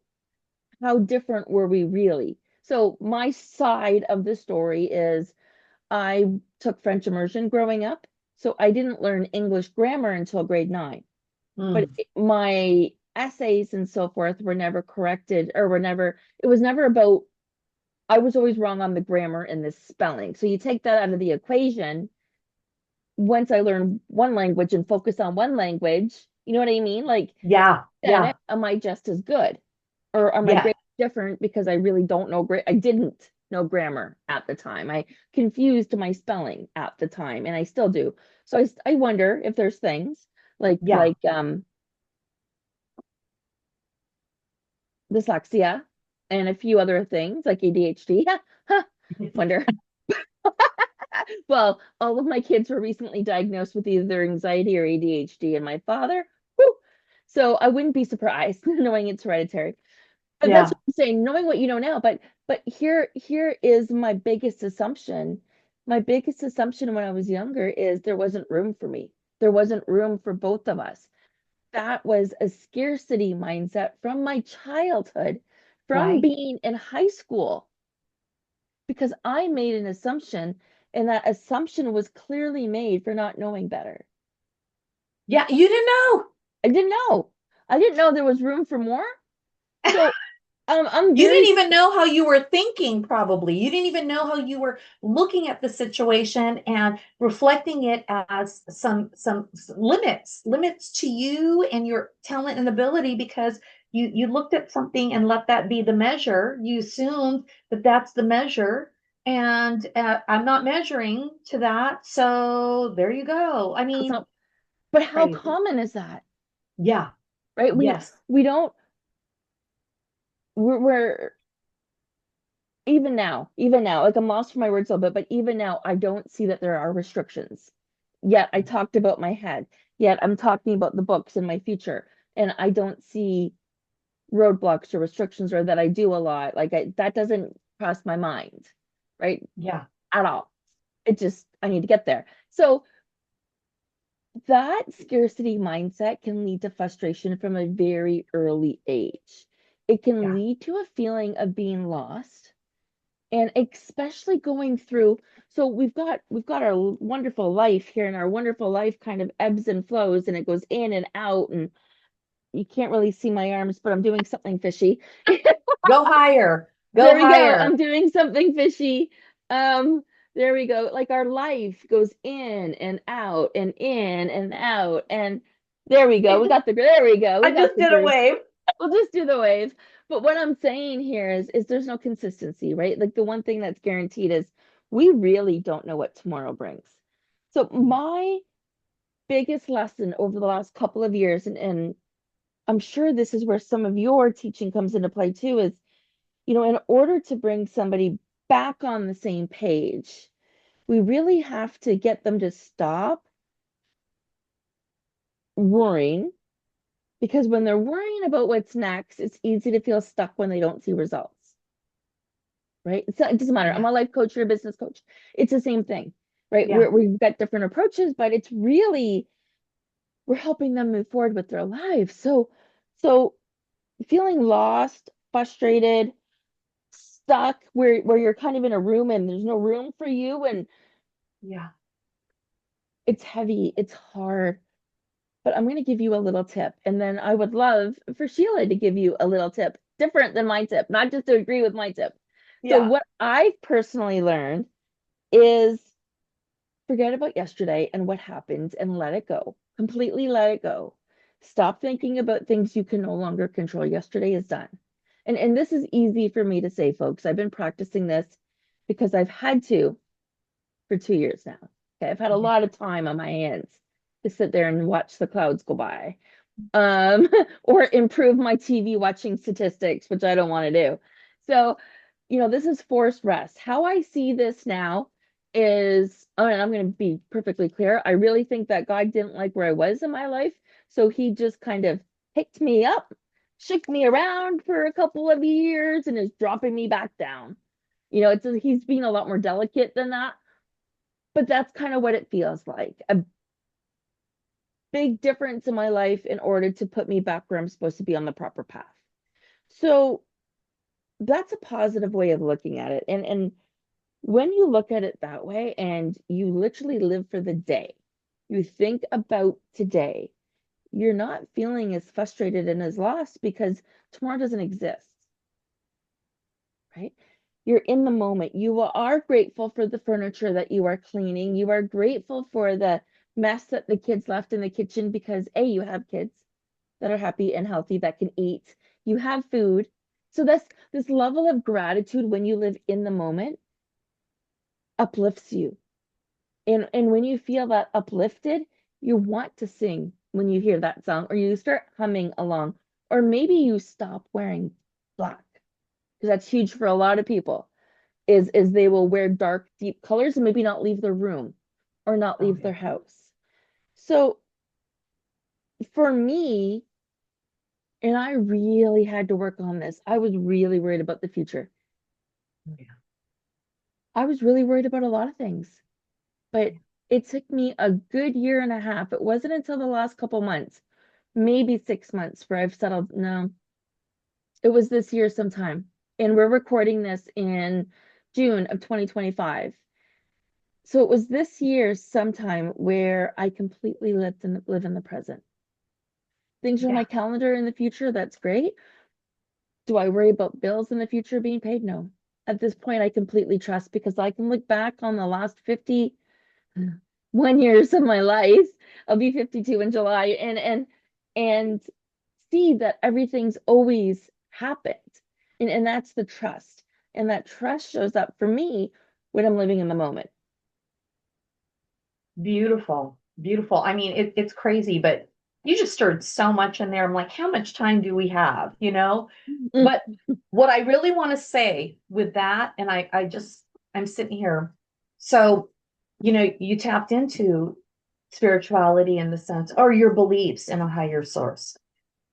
how different were we really? So my side of the story is I took French immersion growing up, so I didn't learn English grammar until grade 9. But mm, my essays and so forth were never corrected, or it was never about, I was always wrong on the grammar and the spelling. So you take that out of the equation. Once I learn one language and focus on one language, you know what I mean? Like, yeah. then Yeah. am I just as good? Or are my Yeah. grades different because I really don't know I didn't know grammar at the time. I confused my spelling at the time, and I still do. So I wonder if there's things Yeah. like dyslexia and a few other things like ADHD. Wonder. Well, all of my kids were recently diagnosed with either anxiety or ADHD, and my father, whew, so I wouldn't be surprised knowing it's hereditary. But that's Yeah. what I'm saying, knowing what you know now. But here is my biggest assumption. My biggest assumption when I was younger is there wasn't room for me. There wasn't room for both of us. That was a scarcity mindset from my childhood, from Right. being in high school, because I made an assumption, and that assumption was clearly made for not knowing better. Yeah. You didn't know. I didn't know. I didn't know there was room for more. So I'm You didn't very even know how you were thinking, probably. You didn't even know how you were looking at the situation and reflecting it as some limits to you and your talent and ability because you looked at something and let that be the measure. You assumed that that's the measure, and I'm not measuring to that, so there you go. I that's mean, not, but how crazy. common is that? Yeah. Right? Yes. We don't we're even now, like I'm lost for my words a little bit, but even now, I don't see that there are restrictions. Yet I talked about my head. Yet I'm talking about the books in my future, and I don't see roadblocks or restrictions, or that I do a lot. That doesn't cross my mind, right? Yeah. At all. It just I need to get there. So that scarcity mindset can lead to frustration from a very early age. It can Yeah. lead to a feeling of being lost, and especially going through, so we've got our wonderful life here, and our wonderful life kind of ebbs and flows, and it goes in and out, and you can't really see my arms, but I'm doing something fishy. Go higher. Go There we go. higher. I'm doing something fishy. Um, there we go. Like our life goes in and out. And there we go. There we go. We I got just the did a groove. wave. We'll just do the wave. But what I'm saying here is there's no consistency, right? Like the one thing that's guaranteed is we really don't know what tomorrow brings. So my biggest lesson over the last couple of years, and I'm sure this is where some of your teaching comes into play too, is in order to bring somebody back on the same page, we really have to get them to stop worrying Because when they're worrying about what's next, it's easy to feel stuck when they don't see results, right? It doesn't matter. I'm Yeah. a life coach or a business coach. It's the same thing, right? Yeah. We've got different approaches, but it's really, we're helping them move forward with their lives. So feeling lost, frustrated, stuck, where you're kind of in a room and there's no room for you, and Yeah. it's heavy, it's hard. But I'm going to give you a little tip. And then I would love for Sheila to give you a little tip, different than my tip, not just to agree with my tip. So, Yeah. what I've personally learned is forget about yesterday and what happened and let it go. Completely let it go. Stop thinking about things you can no longer control. Yesterday is done. And this is easy for me to say, folks. I've been practicing this because I've had to for 2 years now. Okay, I've had a Yeah. lot of time on my hands to sit there and watch the clouds go by, um, or improve my TV watching statistics, which I don't want to do. So, this is forced rest. How I see this now is, oh, and I'm going to be perfectly clear. I really think that God didn't like where I was in my life. So he just kind of picked me up, shook me around for a couple of years, and is dropping me back down. He's being a lot more delicate than that, but that's kind of what it feels like. A big difference in my life in order to put me back where I'm supposed to be on the proper path. So that's a positive way of looking at it. And when you look at it that way and you literally live for the day, you think about today, you're not feeling as frustrated and as lost because tomorrow doesn't exist, right? You're in the moment. You are grateful for the furniture that you are cleaning. You are grateful for the mess that the kids left in the kitchen because A, you have kids that are happy and healthy that can eat. You have food. So this level of gratitude when you live in the moment uplifts you. And when you feel that uplifted, you want to sing when you hear that song, or you start humming along, or maybe you stop wearing black, because that's huge for a lot of people, is they will wear dark, deep colors and maybe not leave their room or not Oh, leave yeah. their house. So for me, and I really had to work on this, I was really worried about the future. Oh, yeah. I was really worried about a lot of things, but it took me a good year and a half. It wasn't until the last couple months, maybe 6 months, where I've settled. No, it was this year sometime. And we're recording this in June of 2025. So it was this year sometime where I completely live in the present. Things are on Yeah. my calendar in the future. That's great. Do I worry about bills in the future being paid? No. At this point, I completely trust because I can look back on the last 51 years of my life. I'll be 52 in July, and see that everything's always happened. And that's the trust. And that trust shows up for me when I'm living in the moment. Beautiful. Beautiful. I mean, it's crazy, but you just stirred so much in there. I'm like, how much time do we have? Mm, But what I really want to say with that, and I'm sitting here. So, you tapped into spirituality in the sense, or your beliefs in a higher source.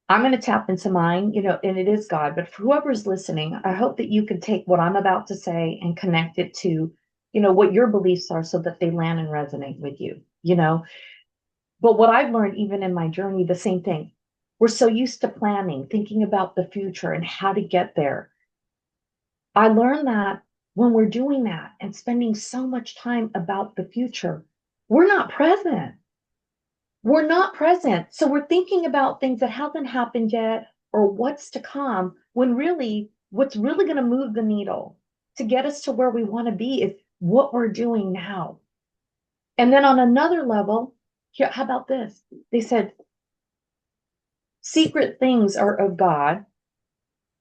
I'm going to tap into mine, and it is God. But for whoever's listening, I hope that you can take what I'm about to say and connect it to, what your beliefs are so that they land and resonate with you. But what I've learned, even in my journey, the same thing. We're so used to planning, thinking about the future and how to get there. I learned that when we're doing that and spending so much time about the future, we're not present. We're not present. So we're thinking about things that haven't happened yet or what's to come, when really what's really going to move the needle to get us to where we want to be is what we're doing now. And then on another level, here, how about this? They said secret things are of God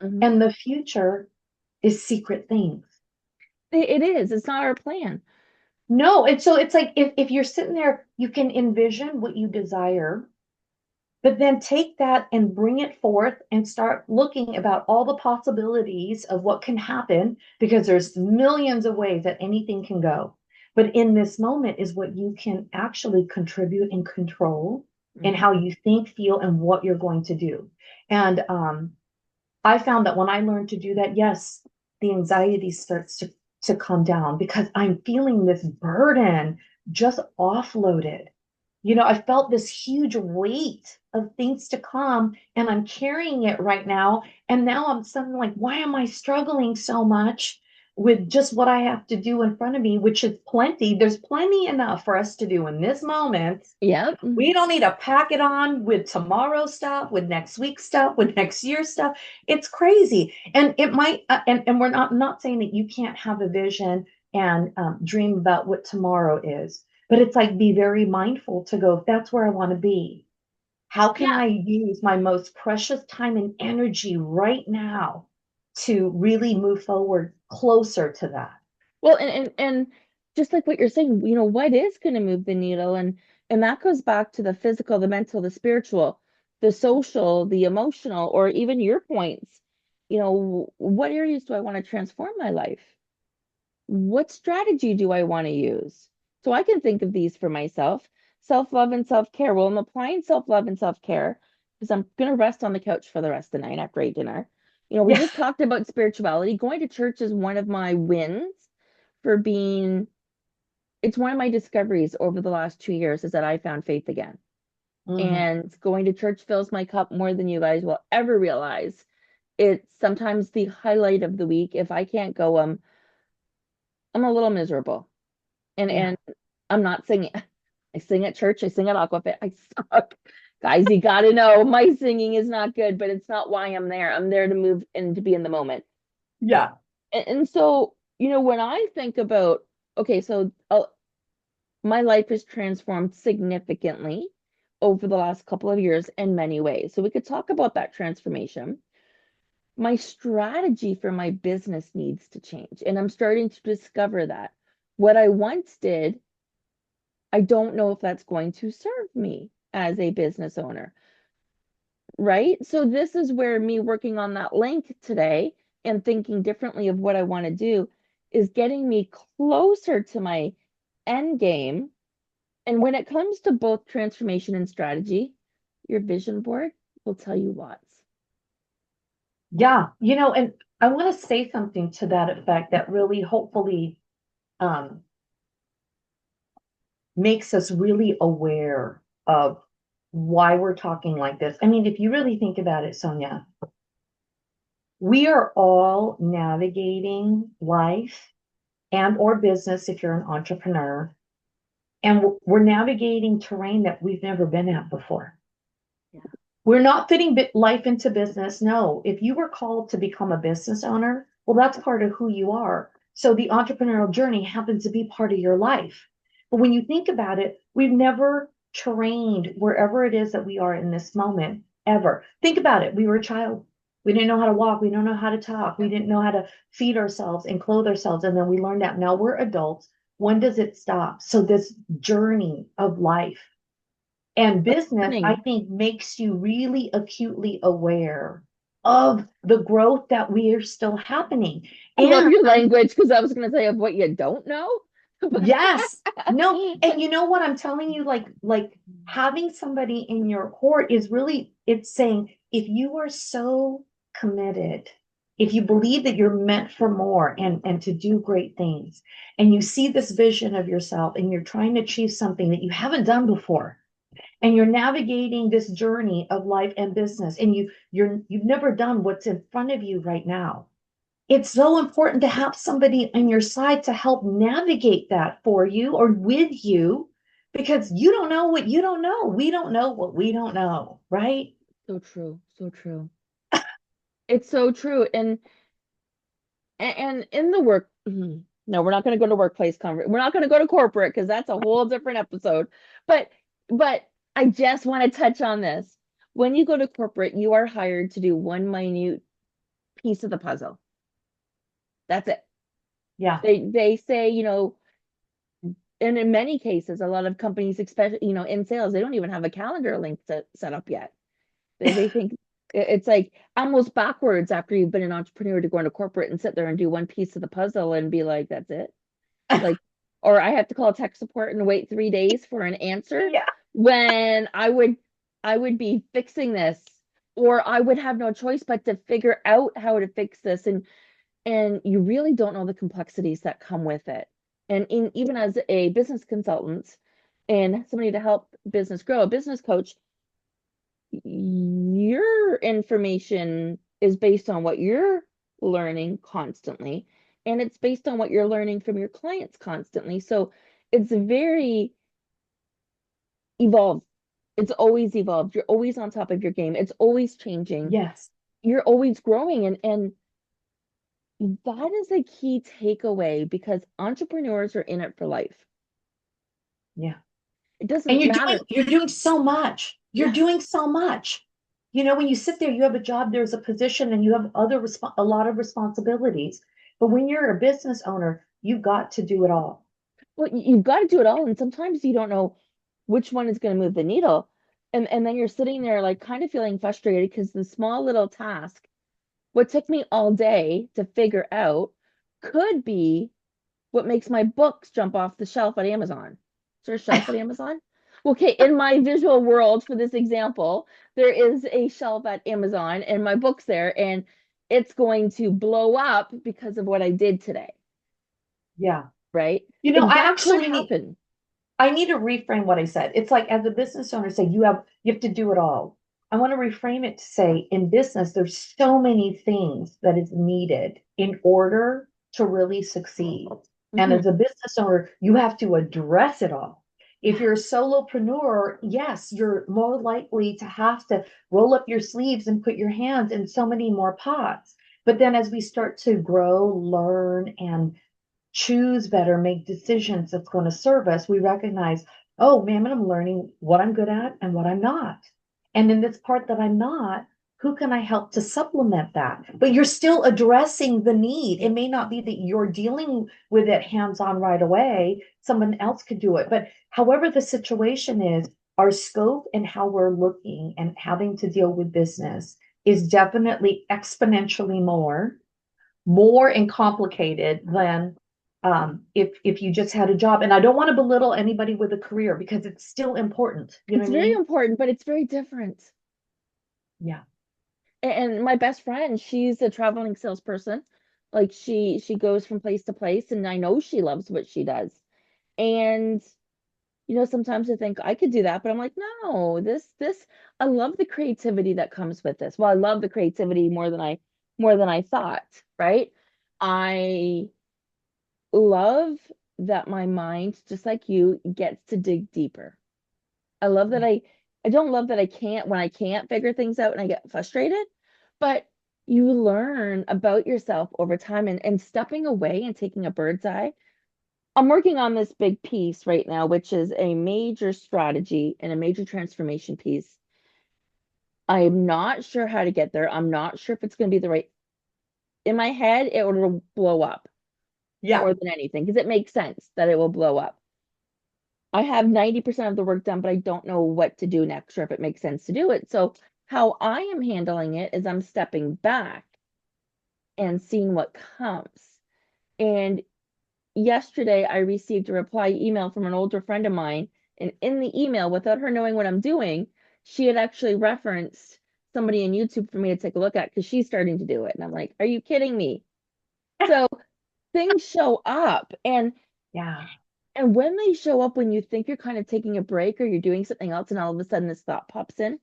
mhm. and the future is secret things. It is. It's not our plan. No, and so it's like if you're sitting there, you can envision what you desire. But then take that and bring it forth and start looking about all the possibilities of what can happen, because there's millions of ways that anything can go. But in this moment is what you can actually contribute and control. in Mhm. how you think, feel, and what you're going to do. And I found that when I learned to do that, yes, the anxiety starts to come down because I'm feeling this burden just offloaded. I felt this huge weight of things to come, and I'm carrying it right now. And now I'm suddenly like, why am I struggling so much with just what I have to do in front of me, which is plenty? There's plenty enough for us to do in this moment. Yep. We don't need to pack it on with tomorrow's stuff, with next week's stuff, with next year's stuff. It's crazy. And it might, and we're not saying that you can't have a vision and dream about what tomorrow is, but it's like be very mindful to go, if that's where I want to be, how can Yeah. I use my most precious time and energy right now to really move forward closer to that? Well, and just like what you're saying, what is going to move the needle? And that goes back to the physical, the mental, the spiritual, the social, the emotional, or even your points. What areas do I want to transform my life? What strategy do I want to use? So I can think of these for myself. Self-love and self-care. Well, I'm applying self-love and self-care because I'm going to rest on the couch for the rest of the night after I eat dinner. We Yeah. just talked about spirituality. Going to church is one of my wins for being, it's one of my discoveries over the last 2 years is that I found faith again. Mm, And going to church fills my cup more than you guys will ever realize. It's sometimes the highlight of the week. If I can't go, I'm a little miserable. And yeah. I'm not singing. I sing at church, I sing at Aquafit. I suck. Guys, you gotta know my singing is not good, but it's not why I'm there. I'm there to move and to be in the moment. Yeah. And so, when I think about, okay, so my life has transformed significantly over the last couple of years in many ways. So we could talk about that transformation. My strategy for my business needs to change, and I'm starting to discover that. What I once did, I don't know if that's going to serve me as a business owner, right? So this is where me working on that link today and thinking differently of what I want to do is getting me closer to my end game. And when it comes to both transformation and strategy, your vision board will tell you lots. Yeah, and I want to say something to that effect that really hopefully um, makes us really aware of why we're talking like this. I mean, if you really think about it, Sonia, we are all navigating life and or business if you're an entrepreneur, and we're navigating terrain that we've never been at before. Yeah. We're not fitting life into business. No, if you were called to become a business owner, well, that's part of who you are. So the entrepreneurial journey happens to be part of your life. But when you think about it, we've never trained wherever it is that we are in this moment, ever. Think about it. We were a child. We didn't know how to walk. We don't know how to talk. We didn't know how to feed ourselves and clothe ourselves. And then we learned that now we're adults. When does it stop? So this journey of life and business, I Learning. think, makes you really acutely aware of the growth that we are still happening. I love And your language because I was going to say of what you don't know. yes, no, and you know what I'm telling you, like having somebody in your court is really, it's saying if you are so committed, if you believe that you're meant for more and to do great things, and you see this vision of yourself and you're trying to achieve something that you haven't done before, and you're navigating this journey of life and business, and you've never done what's in front of you right now, it's so important to have somebody on your side to help navigate that for you or with you, because you don't know what you don't know. We don't know what we don't know, right? So true. So true. It's so true. And in the work, no, we're not going to go to workplace conference. We're not going to go to corporate because that's a whole different episode. But but I just want to touch on this. When you go to corporate, you are hired to do one minute piece of the puzzle. That's it. Yeah. They say, and in many cases, a lot of companies, especially, in sales, they don't even have a calendar link set up yet. They think it's like almost backwards after you've been an entrepreneur to go into corporate and sit there and do one piece of the puzzle and be like, that's it. Like, or I have to call tech support and wait 3 days for an answer Yeah. when I would I would be fixing this, or I would have no choice but to figure out how to fix this. And you really don't know the complexities that come with it. And even as a business consultant and somebody to help business grow, a business coach, your information is based on what you're learning constantly, and it's based on what you're learning from your clients constantly. So it's very evolved. It's always evolved. You're always on top of your game. It's always changing. Yes. You're always growing. And that is a key takeaway because entrepreneurs are in it for life. Yeah. It And doesn't matter. you're doing so much. You're Yes. doing so much. You know, when you sit there, you have a job, there's a position, and you have a lot of responsibilities. But when you're a business owner, you've got to do it all. Well, you've got to do it all. And sometimes you don't know which one is going to move the needle. And then you're sitting there like kind of feeling frustrated because the small little task, what took me all day to figure out, could be what makes my books jump off the shelf at Amazon. Is there a shelf at Amazon? Okay, in my visual world for this example, there is a shelf at Amazon and my book's there, and it's going to blow up because of what I did today, Yeah. right? You know, And that could happen. I need to reframe what I said. It's like as a business owner, say you have to do it all. I want to reframe it to say in business, there's so many things that is needed in order to really succeed. And Mhm. as a business owner, you have to address it all. If you're a solopreneur, yes, you're more likely to have to roll up your sleeves and put your hands in so many more pots. But then as we start to grow, learn, and choose better, make decisions that's going to serve us, we recognize, oh man, I'm learning what I'm good at and what I'm not. And in this part that I'm not, who can I help to supplement that? But you're still addressing the need. It may not be that you're dealing with it hands on right away. Someone else could do it. But however the situation is, our scope and how we're looking and having to deal with business is definitely exponentially more and complicated than if you just had a job. And I don't want to belittle anybody with a career because it's still important. You know It's what I very mean? important, but it's very different. Yeah. And my best friend, she's a traveling salesperson. Like she goes from place to place, and I know she loves what she does. And sometimes I think I could do that, but I'm like, no, this I love the creativity that comes with this. Well, I love the creativity more than I thought, right? I love that my mind, just like you, gets to dig deeper. I love that Yeah. I don't love that I can't when I can't figure things out and I get frustrated, but you learn about yourself over time and stepping away and taking a bird's eye. I'm working on this big piece right now, which is a major strategy and a major transformation piece. I'm not sure how to get there. I'm not sure if it's going to be the right. In my head, it will blow up Yeah. more than anything because it makes sense that it will blow up. I have 90% of the work done, but I don't know what to do next or if it makes sense to do it. So, how I am handling it is I'm stepping back and seeing what comes. And yesterday, I received a reply email from an older friend of mine. And in the email, without her knowing what I'm doing, she had actually referenced somebody in YouTube for me to take a look at because she's starting to do it. And I'm like, are you kidding me? So things show up. Yeah. And when they show up, when you think you're kind of taking a break or you're doing something else, and all of a sudden this thought pops in,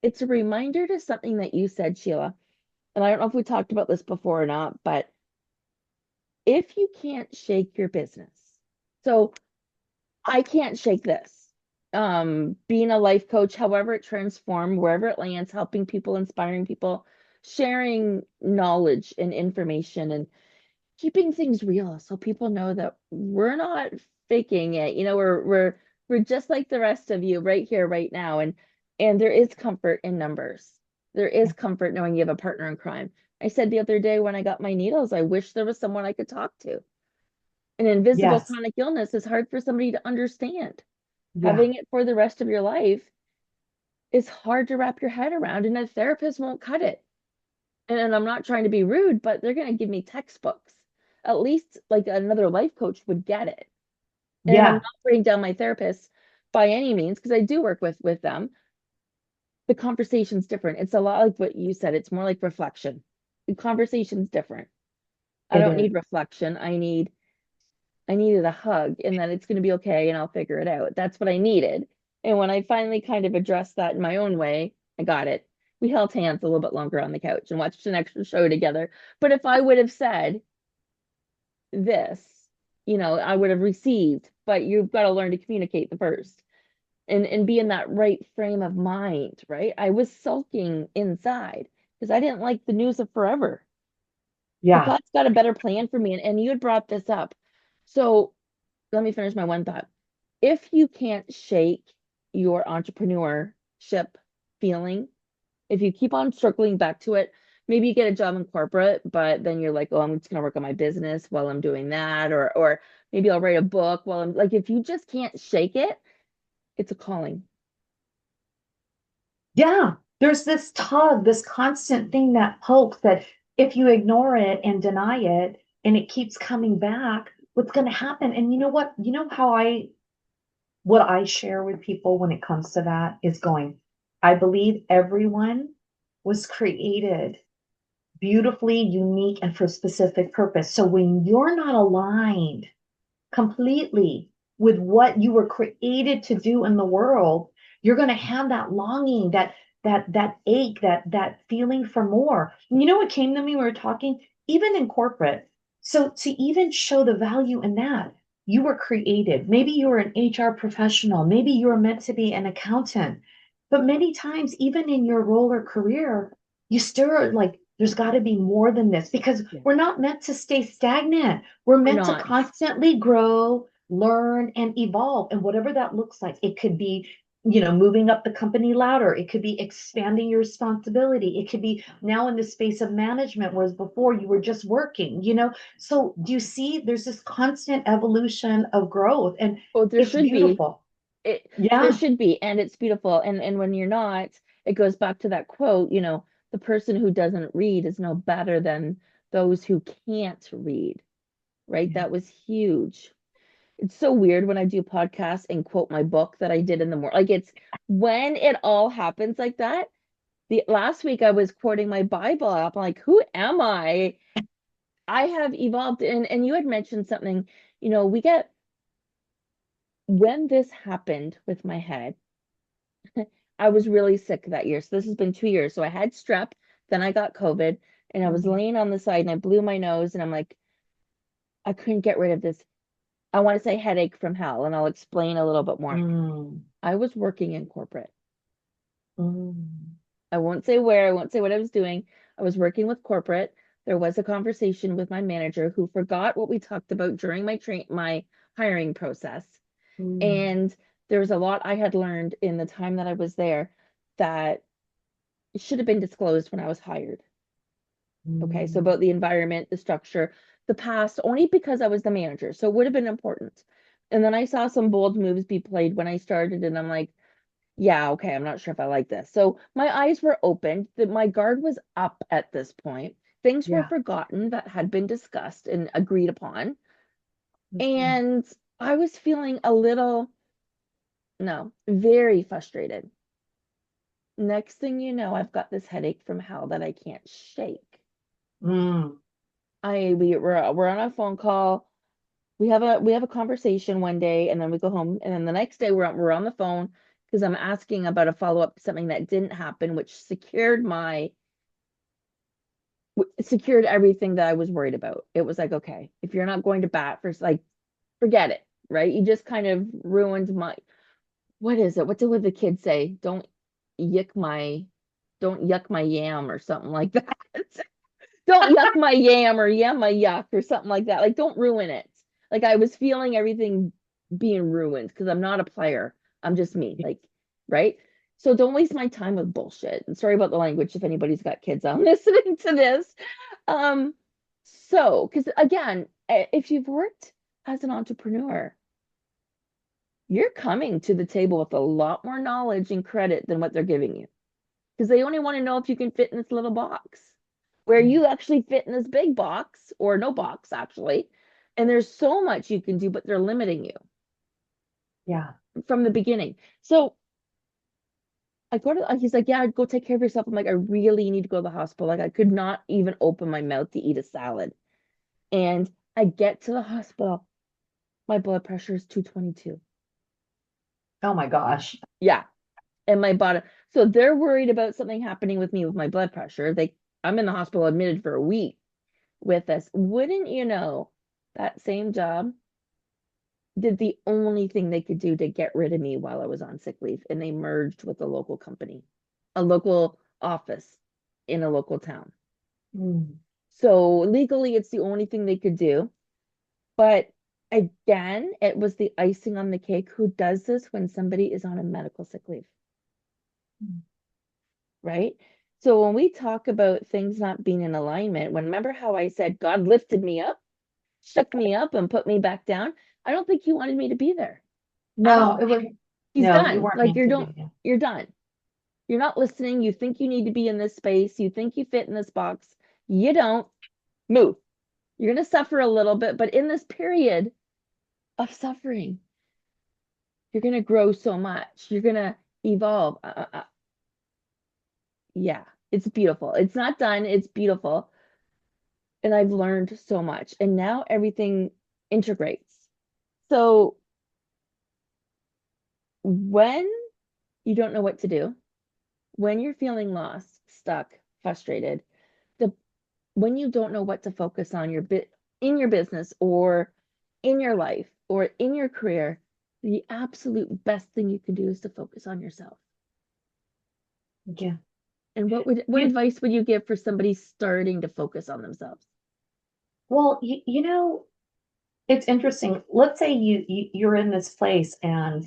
it's a reminder to something that you said, Sheila. And I don't know if we talked about this before or not, but if you can't shake your business, so I can't shake this. Being a life coach, however it transforms, wherever it lands, helping people, inspiring people, sharing knowledge and information, and keeping things real so people know that we're not faking it. We're just like the rest of you right here, right now. And there is comfort in numbers. There is comfort knowing you have a partner in crime. I said the other day when I got my needles, I wish there was someone I could talk to. An invisible Yes. chronic illness is hard for somebody to understand. Yeah. Having it for the rest of your life is hard to wrap your head around, and a therapist won't cut it. And I'm not trying to be rude, but they're going to give me textbooks. At least like another life coach would get it. And I'm Yeah. not bringing down my therapists by any means because I do work with them. the conversation's different. It's a lot like what you said. It's more like reflection. The conversation's different. I It don't is. need reflection. I needed a hug and that it's going to be okay and I'll figure it out. That's what I needed. And when I finally kind of addressed that in my own way, I got it. We held hands a little bit longer on the couch and watched an extra show together. But if I would have said this, I would have received, but you've got to learn to communicate the first and be in that right frame of mind, right? I was sulking inside because I didn't like the news of forever. But Yeah. God's got a better plan for me. And you had brought this up. So let me finish my one thought. If you can't shake your entrepreneurship feeling, if you keep on circling back to it, maybe you get a job in corporate, but then you're like, oh, I'm just gonna work on my business while I'm doing that, or maybe I'll write a book while I'm like, if you just can't shake it, it's a calling. Yeah. There's this tug, this constant thing that pokes that if you ignore it and deny it and it keeps coming back, what's going to happen? And you know what? You know how what I share with people when it comes to that is going, I believe everyone was created beautifully, unique, and for a specific purpose. So when you're not aligned completely with what you were created to do in the world, you're going to have that longing, that ache, that feeling for more. And you know what came to me? We were talking, even in corporate. So to even show the value in that, you were created. Maybe you were an HR professional. Maybe you were meant to be an accountant. But many times, even in your role or career, you still are like, there's got to be more than this because Yeah. we're not meant to stay stagnant. We're We're meant to not. constantly grow, learn, and evolve. And whatever that looks like, it could be, moving up the company ladder. It could be expanding your responsibility. It could be now in the space of management, whereas before you were just working. So do you see there's this constant evolution of growth and Oh, there it's should be. beautiful. It there Yeah. should be, and it's beautiful. And when you're not, it goes back to that quote, the person who doesn't read is no better than those who can't read, right? Yeah. That was huge. It's so weird when I do podcasts and quote my book that I did in the morning. Like it's when it all happens like that. The last week I was quoting my Bible app. I'm like, who am I? I have evolved, and you had mentioned something, we get when this happened with my head. I was really sick that year. So this has been 2 years. So I had strep, then I got COVID, and I was Mm, laying on the side and I blew my nose, and I'm like, I couldn't get rid of this. I want to say headache from hell, and I'll explain a little bit more. mm, I was working in corporate. mm. I won't say where, I won't say what I was doing. I was working with corporate. There was a conversation with my manager who forgot what we talked about during my hiring process. Mm, And there was a lot I had learned in the time that I was there that should have been disclosed when I was hired. Okay, so mm. about the environment, the structure, the past, only because I was the manager. So it would have been important. And then I saw some bold moves be played when I started, and I'm like, yeah, okay, I'm not sure if I like this. So my eyes were open, that my guard was up at this point. Things were Yeah. forgotten that had been discussed and agreed upon. Mhm. And I was feeling a little, no, very frustrated. Next thing you know, I've got this headache from hell that I can't shake. Mm. We're on a phone call. We have a conversation one day, and then we go home, and then the next day we're on the phone because I'm asking about a follow-up, something that didn't happen, which secured everything that I was worried about. It was like, okay, if you're not going to bat for like, forget it, right? You just kind of ruined my, what is it? What did the kids say? Yuck my, don't yuck my yam or something like that. Don't yuck my yam or yam my yuck or something like that. Like, don't ruin it. Like, I was feeling everything being ruined because I'm not a player. I'm just me. Like, right? So don't waste my time with bullshit. And sorry about the language if anybody's got kids on listening to this. Um, because again, if you've worked as an entrepreneur, you're coming to the table with a lot more knowledge and credit than what they're giving you because they only want to know if you can fit in this little box where Yeah. you actually fit in this big box or no box actually. And there's so much you can do, but they're limiting you Yeah. from the beginning. So he's like, yeah, go take care of yourself. I'm like, I really need to go to the hospital. Like, I could not even open my mouth to eat a salad. And I get to the hospital, my blood pressure is 222. Oh my gosh. Yeah. And my body, so they're worried about something happening with me with my blood pressure. I'm in the hospital admitted for a week with this. Wouldn't you know, that same job did the only thing they could do to get rid of me while I was on sick leave, and they merged with a local company, a local office in a local town. Mm. So legally, it's the only thing they could do. But again, it was the icing on the cake. Who does this when somebody is on a medical sick leave, right? So when we talk about things not being in alignment, remember how I said God lifted me up, shook me up, and put me back down? I don't think he wanted me to be there at No, all. it was He's no, you done. weren't Like meant to be there. you're done. You're not listening. You think you need to be in this space. You think you fit in this box. You don't. Move. You're going to suffer a little bit, but in this period of suffering, you're going to grow so much. You're going to evolve. Yeah, it's beautiful. It's not done. It's beautiful. And I've learned so much. And now everything integrates. So when you don't know what to do, when you're feeling lost, stuck, frustrated, the when you don't know what to focus on your bit in your business or in your life or in your career, the absolute best thing you can do is to focus on yourself. Yeah. And what You, advice would you give for somebody starting to focus on themselves? well, you know, it's interesting. Let's say you're in this place and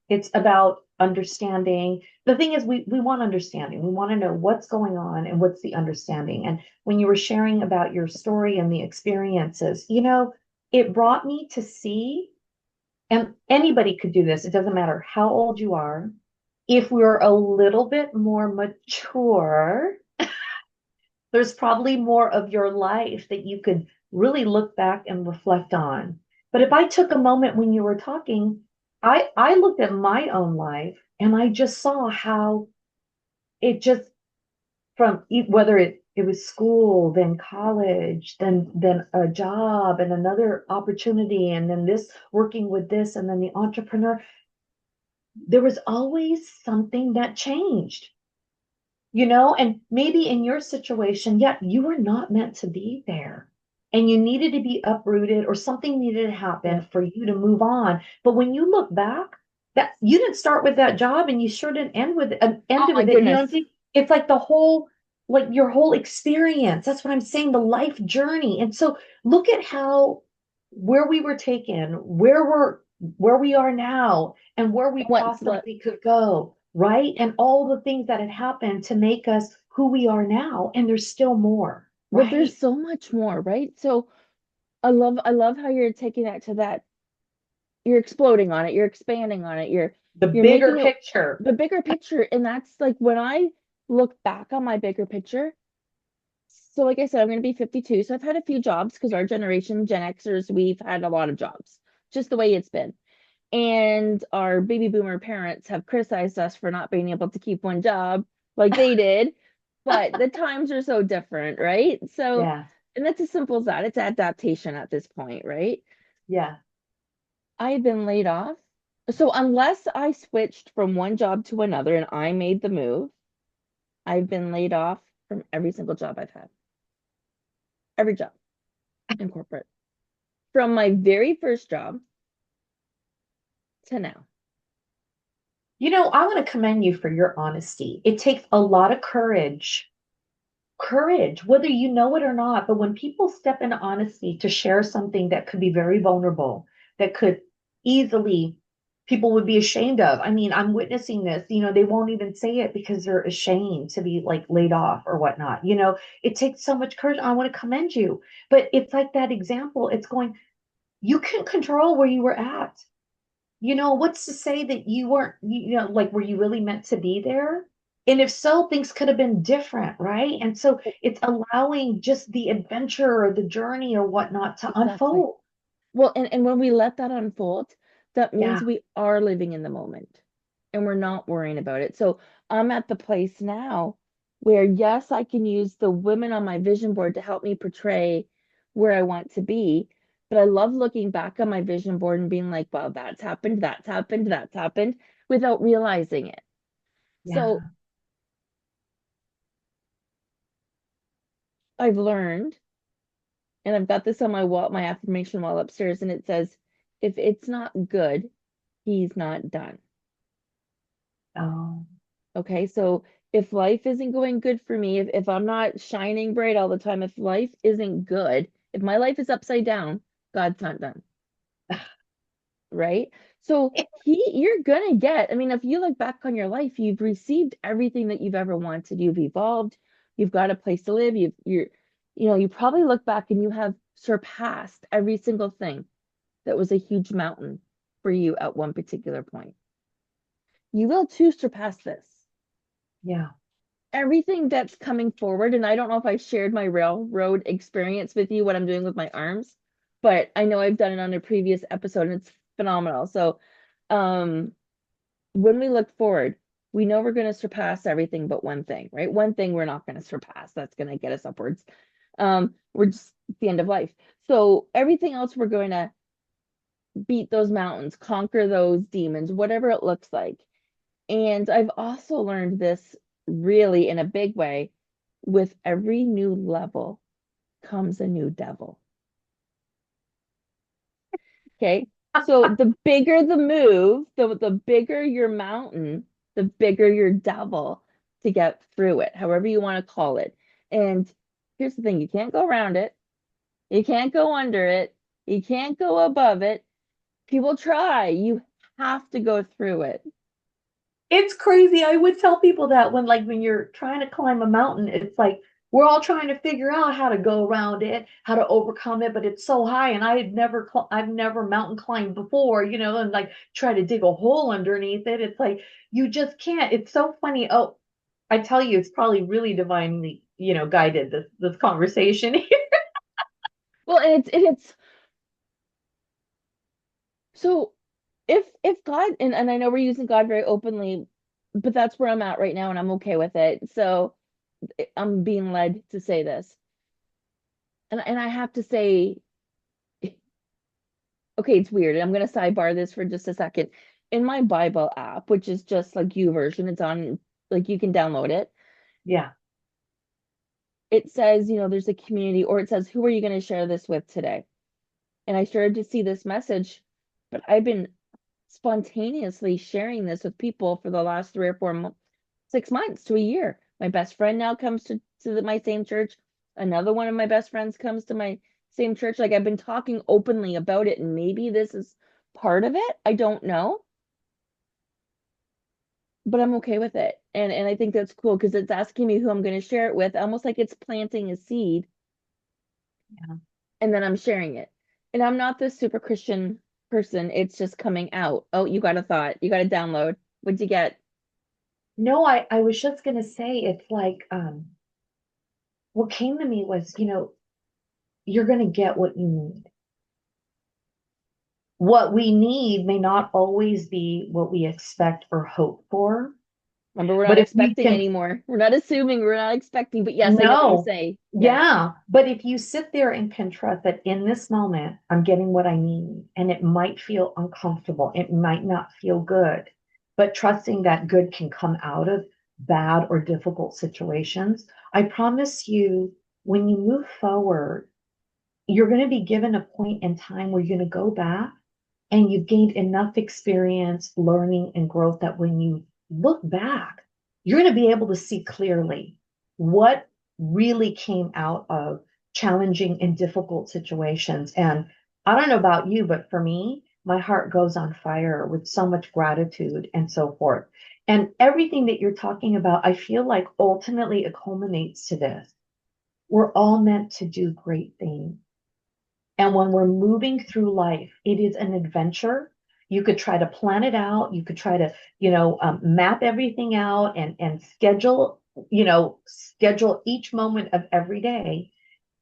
it's about understanding. The thing is we want understanding. We want to know what's going on and what's the understanding. And when you were sharing about your story and the experiences, it brought me to see, and anybody could do this, it doesn't matter how old you are. If we're a little bit more mature, there's probably more of your life that you could really look back and reflect on. But if I took a moment when you were talking, I looked at my own life and I just saw how it just whether it was school, then college, then a job and another opportunity, and then this working with this, and then the entrepreneur, there was always something that changed. And maybe in your situation, yeah, you were not meant to be there and you needed to be uprooted or something needed to Yeah. happen for you to move on. But when you look back, that you didn't start with that job and you sure didn't Oh end my with it. You know what I'm goodness. saying? It's like like your whole experience. That's what I'm saying, the life journey. And so look at how where we were taken, where we are now, and where we Once let possibly could go, right? And all the things that had happened to make us who we are now. And there's still more, Well, there's right? so much more, right? So I love how you're taking that to that. You're exploding on it, you're expanding on it, The you're bigger making it picture. the bigger picture. And that's like when I look back on my bigger picture. So like I said, I'm gonna be 52. So I've had a few jobs because our generation, Gen Xers, we've had a lot of jobs, just the way it's been. And our baby boomer parents have criticized us for not being able to keep one job like they did. But the times are so different, right? So, Yeah. and that's as simple as that. It's adaptation at this point, right? Yeah. I've been laid off. So unless I switched from one job to another and I made the move, I've been laid off from every single job I've had. Every job in corporate. From my very first job to now. I want to commend you for your honesty. It takes a lot of courage, whether you know it or not. But when people step into honesty to share something that could be very vulnerable, that could easily, people would be ashamed of. I mean, I'm witnessing this, they won't even say it because they're ashamed to be like laid off or whatnot. It takes so much courage. I want to commend you. But it's like that example, it's going, you can control where you were at. What's to say that you weren't, like, were you really meant to be there? And if so, things could have been different, right? And so it's allowing just the adventure or the journey or whatnot to Exactly. unfold. Well, and when we let that unfold, that means Yeah. we are living in the moment. and we're not worrying about it. So I'm at the place now where, yes, I can use the women on my vision board to help me portray where I want to be. But I love looking back on my vision board and being like, wow, that's happened, that's happened without realizing it. So Yeah. I've learned, and I've got this on my wall, my affirmation wall upstairs, and it says, if it's not good, he's not done. Oh, Okay, so if life isn't going good for me, if I'm not shining bright all the time, if life isn't good, if my life is upside down, God's not done, right? So you're gonna get, I mean, if you look back on your life, you've received everything that you've ever wanted. You've evolved, you've got a place to live, you probably look back and you have surpassed every single thing that was a huge mountain for you at one particular point. You will too surpass this. yeah. Everything that's coming forward, and I don't know if I shared my railroad experience with you, what I'm doing with my arms, but I know I've done it on a previous episode and it's phenomenal. So, um, when we look forward, we know we're going to surpass everything but one thing, right? One thing we're not going to surpass. That's going to get us upwards. We're just at the end of life. So everything else, we're going to beat those mountains, conquer those demons, whatever it looks like. And I've also learned this really in a big way. With every new level comes a new devil. Okay. So the bigger the move, the bigger your mountain, the bigger your devil to get through it, however you want to call it. And here's the thing, you can't go around it, you can't go under it, you can't go above it. People try, you have to go through it. It's crazy. I would tell people that when you're trying to climb a mountain, it's like we're all trying to figure out how to go around it, how to overcome it, but it's so high and I've never mountain climbed before, and like try to dig a hole underneath it. It's like you just can't. It's so funny. Oh, I tell you, it's probably really divinely, guided this conversation. Well, and it's so if God, and I know we're using God very openly, but that's where I'm at right now and I'm okay with it. So I'm being led to say this. And I have to say, okay, it's weird. I'm gonna sidebar this for just a second. In my Bible app, which is just like YouVersion, it's on, like, you can download it. Yeah. It says, there's a community, or it says, who are you going to share this with today? And I started to see this message, but I've been spontaneously sharing this with people for the last 3 or 4 months, 6 months to a year. My best friend now comes to my same church. Another one of my best friends comes to my same church. Like, I've been talking openly about it, and maybe this is part of it. I don't know, but I'm okay with it. And I think that's cool because it's asking me who I'm going to share it with, almost like it's planting a seed, Yeah. and then I'm sharing it. And I'm not this super Christian person. It's just coming out. Oh, you got a thought. You got a download. What'd you get? No, I was just gonna say it's like what came to me was, you're gonna get what you need. What we need may not always be what we expect or hope for, Remember, we're not but if we expecting can, anymore. We're not assuming, we're not expecting. But yes, I get what you're no, saying. Yes. yeah, but if you sit there and can trust that in this moment, I'm getting what I need, and it might feel uncomfortable, it might not feel good, but trusting that good can come out of bad or difficult situations, I promise you, when you move forward, you're going to be given a point in time where you're going to go back and you've gained enough experience, learning, and growth that when you look back, you're going to be able to see clearly what really came out of challenging and difficult situations. And I don't know about you, but for me, my heart goes on fire with so much gratitude and so forth. And everything that you're talking about, I feel like ultimately it culminates to this. We're all meant to do great things. And when we're moving through life, it is an adventure. You could try to plan it out. You could try to, map everything out and schedule each moment of every day.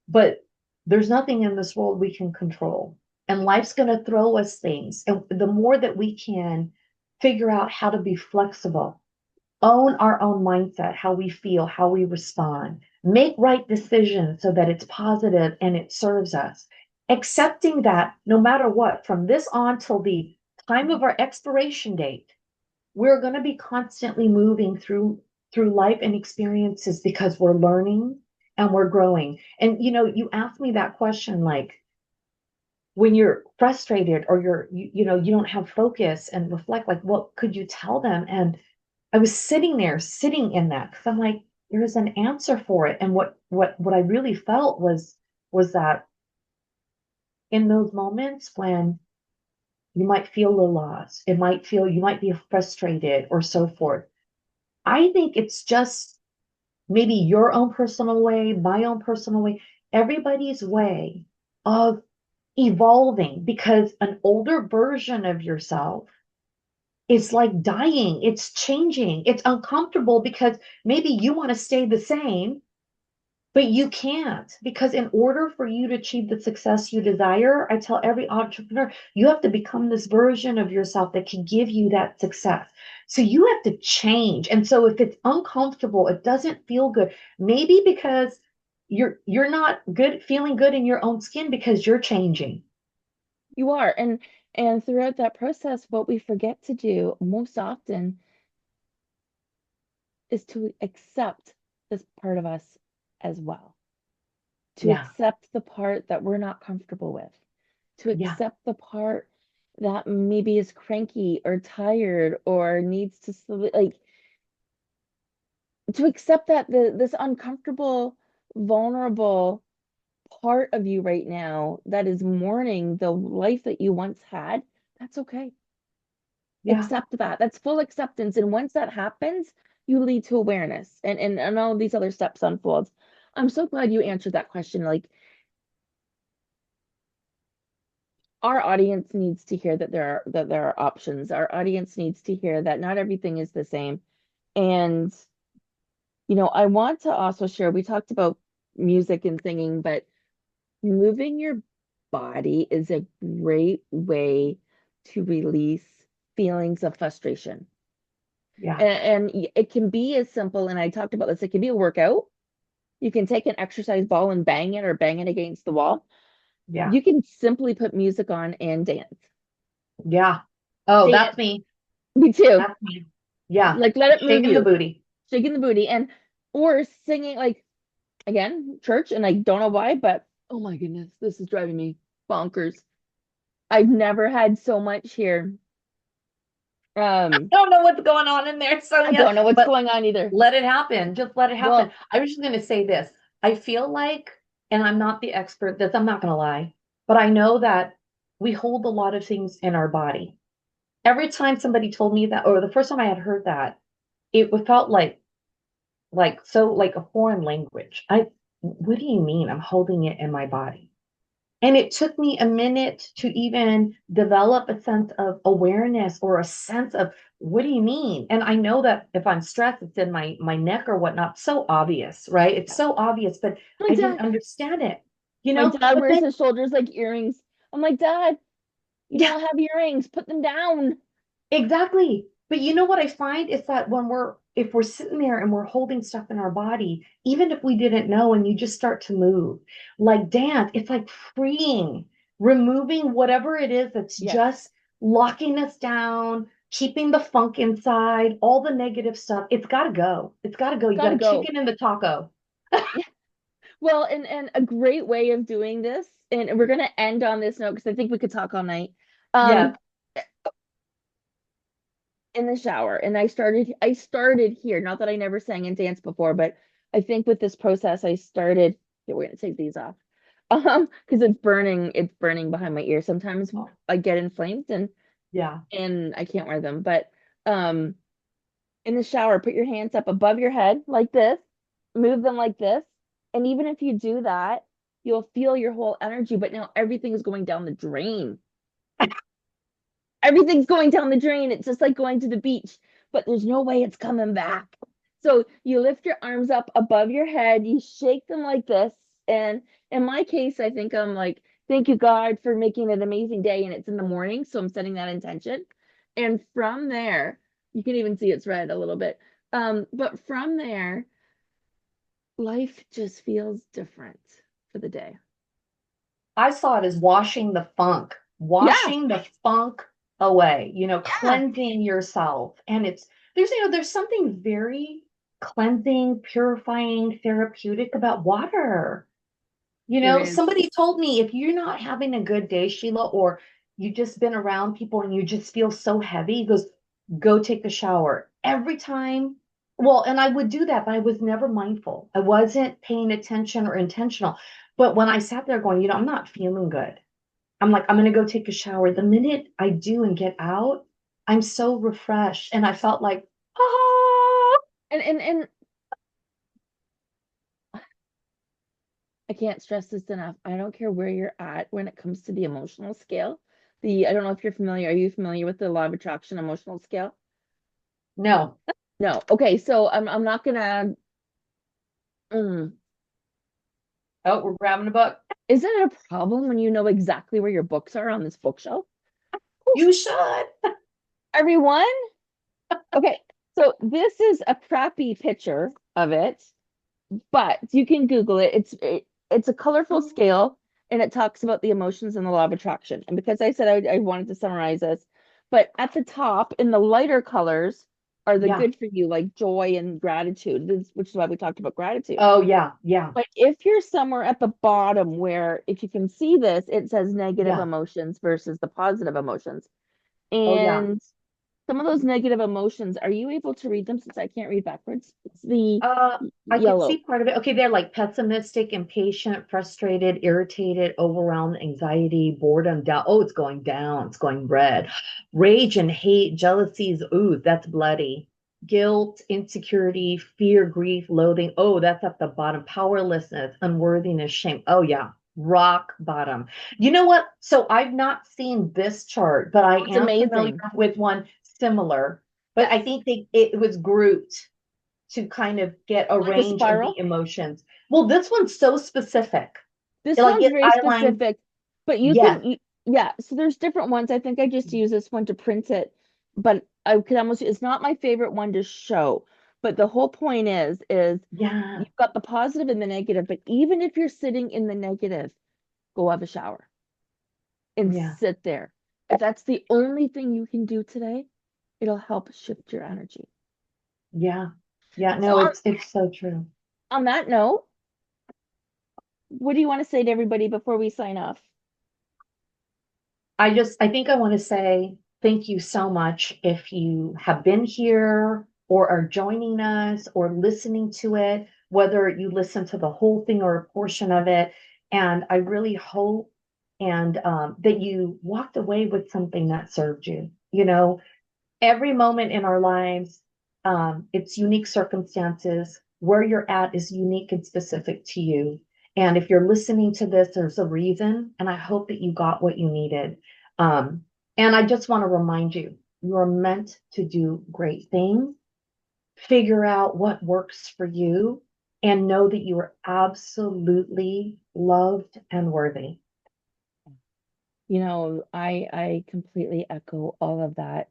But there's nothing in this world we can control. And life's going to throw us things. And the more that we can figure out how to be flexible, own our own mindset, how we feel, how we respond, make right decisions so that it's positive and it serves us. Accepting that no matter what, from this on till the time of our expiration date, we're going to be constantly moving through life and experiences because we're learning and we're growing. And you asked me that question, like when you're frustrated or you don't have focus and reflect, like what could you tell them? And I was sitting there, sitting in that, because I'm like, there's an answer for it. And what I really felt was that in those moments when you might feel a loss, it might feel you might be frustrated or so forth. I think it's just maybe your own personal way, my own personal way, everybody's way of evolving, because an older version of yourself is like dying. It's changing. It's uncomfortable because maybe you want to stay the same, but you can't, because in order for you to achieve the success you desire, I tell every entrepreneur, you have to become this version of yourself that can give you that success. So you have to change. And so if it's uncomfortable, it doesn't feel good, maybe because you're not good, feeling good in your own skin because you're changing. You are. And throughout that process, what we forget to do most often is to accept this part of us as well. To Yeah. accept the part that we're not comfortable with. To Yeah. accept the part that maybe is cranky or tired or needs to like to accept that this uncomfortable, vulnerable part of you right now that is mourning the life that you once had, that's okay. Yeah. Accept that. That's full acceptance. And once that happens, you lead to awareness and all of these other steps unfold. I'm so glad you answered that question. Like our audience needs to hear that there are options. Our audience needs to hear that not everything is the same. And I want to also share, we talked about music and singing, but moving your body is a great way to release feelings of frustration. Yeah. And it can be as simple, and I talked about this, it can be a workout. You can take an exercise ball and bang it or bang it against the wall. Yeah. You can simply put music on and dance. Yeah. Oh, that's Dance. me. Me too. That's me. Yeah. Like let it move Shaking the you, booty. shaking the booty, and or singing like again, church, and I don't know why, but oh my goodness, this is driving me bonkers. I've never had so much here. Um, Don't know what's going on in there, I Sonia, don't know what's but going on either. let it happen. Just let it happen. Well, I was just going to say this. I feel like, and I'm not the expert, this I'm not going to lie, but I know that we hold a lot of things in our body. Every time somebody told me that, or the first time I had heard that, it felt like a foreign language. What do you mean? I'm holding it in my body. And it took me a minute to even develop a sense of awareness or a sense of what do you mean? And I know that if I'm stressed, it's in my neck or whatnot. So obvious, right? It's so obvious, but my I didn't dad, understand it, my dad But wears then his shoulders like earrings. I'm like, Dad, you yeah, don't have earrings. Put them down. exactly. But you know what I find is that if we're sitting there and we're holding stuff in our body, even if we didn't know and you just start to move, like dance, it's like freeing, removing whatever it is that's Yes, just locking us down, keeping the funk inside, all the negative stuff. It's got to go. It's got to go. You got gotta to kick go. it in the taco. Yeah. Well, and a great way of doing this, and we're gonna end on this note because I think we could talk all night. Yes. Um, in the shower, and I started here. Not that I never sang and danced before, but I think with this process, I started. Okay, we're gonna take these off. Because it's burning behind my ear. Sometimes Oh, I get inflamed yeah. and I can't wear them. But um in the shower, put your hands up above your head like this, move them like this. And even if you do that, you'll feel your whole energy, but now everything is going down the drain. Everything's going down the drain. It's just like going to the beach, but there's no way it's coming back. So you lift your arms up above your head, you shake them like this. And in my case, I think I'm like, thank you, God, for making it an amazing day. And it's in the morning. So I'm setting that intention. And from there, you can even see it's red a little bit. But from there, life just feels different for the day. I saw it as Yeah, washing the funk away, yeah, cleansing yourself. And there's something very cleansing, purifying, therapeutic about water. there is. Somebody told me if you're not having a good day, Sheila, or you just been around people and you just feel so heavy, he goes, go take a shower. Every time, well, and I would do that, but I was never mindful. I wasn't paying attention or intentional. But when I sat there going, I'm not feeling good. I'm like, I'm going to go take a shower. The minute I do and get out, I'm so refreshed. And I felt like, ah, And I can't stress this enough. I don't care where you're at when it comes to the emotional scale. I don't know if you're familiar. Are you familiar with the law of attraction emotional scale? no. No. Okay, so I'm not gonna. Mm. Oh, we're grabbing a book. Isn't it a problem when you know exactly where your books are on this bookshelf? Oof. You should. Everyone? Okay, so this is a crappy picture of it, but you can Google it. It's a colorful scale and it talks about the emotions and the law of attraction. And because I said I wanted to summarize this, but at the top in the lighter colors are the Yeah. good for you, like joy and gratitude, which is why we talked about gratitude. Oh, yeah. Yeah. But if you're somewhere at the bottom where, if you can see this, it says negative Yeah. emotions versus the positive emotions. Oh, yeah. And some of those negative emotions, are you able to read them since I can't read backwards? It's the Uh, I could yellow. see part of it. Okay, they're like pessimistic, impatient, frustrated, irritated, overwhelmed, anxiety, boredom, doubt. Oh, it's going down. It's going red. Rage and hate, jealousies. Ooh, that's bloody. Guilt, insecurity, fear, grief, loathing. Oh, that's at the bottom. Powerlessness, unworthiness, shame. Oh, yeah. Rock bottom. You know what? So I've not seen this chart, but I Oh, it's am familiar amazing. with one similar. But I Yes. think it was grouped to kind of get a Like a range of the spiral. emotions. Well, this one's so specific. This Like one's it very eyeline, specific, but yes, yeah, so there's different ones. I think I just use this one to print it, but I could almost, it's not my favorite one to show. But the whole point is yeah, you've got the positive and the negative, but even if you're sitting in the negative, go have a shower and yeah, sit there. If that's the only thing you can do today, it'll help shift your energy. yeah, yeah. So No, it's so true. on that note, what do you want to say to everybody before we sign off? I think I want to say thank you so much if you have been here or are joining us or listening to it, whether you listen to the whole thing or a portion of it. And I really hope and that you walked away with something that served you. Every moment in our lives, it's unique circumstances. Where you're at is unique and specific to you. And if you're listening to this, there's a reason. And I hope that you got what you needed. Um, and I just want to remind you, you're meant to do great things. Figure out what works for you and know that you are absolutely loved and worthy. I completely echo all of that.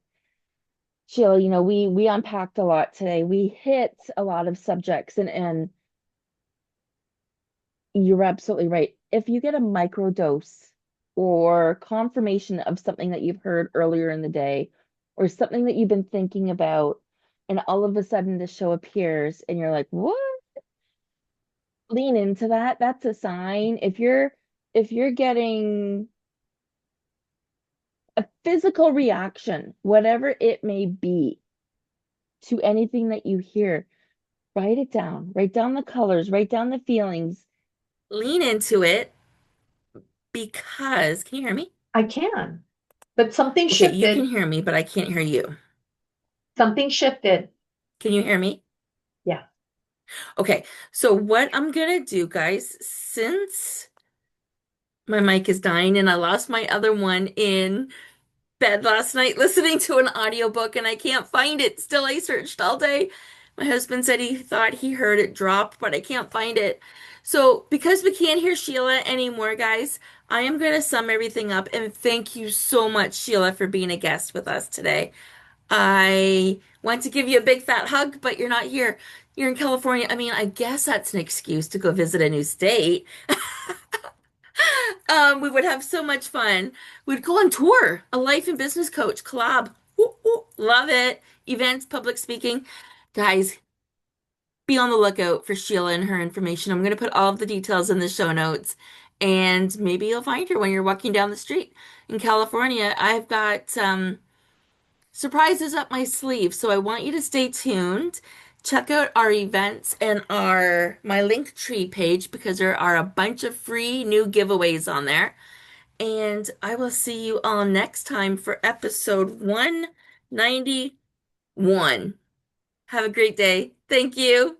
Sheila, we unpacked a lot today. We hit a lot of subjects and you're absolutely right. If you get a micro dose or confirmation of something that you've heard earlier in the day or something that you've been thinking about, and all of a sudden the show appears and you're like, what? Lean into that. That's a sign. If you're getting a physical reaction, whatever it may be, to anything that you hear, write it down. Write down the colors, write down the feelings. Lean into it because, can you hear me? I can, but something Okay, you can shifted. hear me, but I can't hear you. Something shifted. Can you hear me? Yeah. Okay, so what I'm gonna do, guys, since my mic is dying and I lost my other one in bed last night listening to an audiobook and I can't find it. Still, I searched all day. My husband said he thought he heard it drop, but I can't find it. So, because we can't hear Sheila anymore, guys, I am going to sum everything up and thank you so much, Sheila, for being a guest with us today. I want to give you a big fat hug, but you're not here. You're in California. I mean, I guess that's an excuse to go visit a new state. We would have so much fun. We'd go on tour, a life and business coach collab. Ooh, ooh, love it. Events, public speaking. Guys, be on the lookout for Sheila and her information. I'm going to put all of the details in the show notes, and maybe you'll find her when you're walking down the street in California. I've got surprises up my sleeve, so I want you to stay tuned. Check out our events and our my Linktree page because there are a bunch of free new giveaways on there. And I will see you all next time for episode 191. Have a great day. Thank you.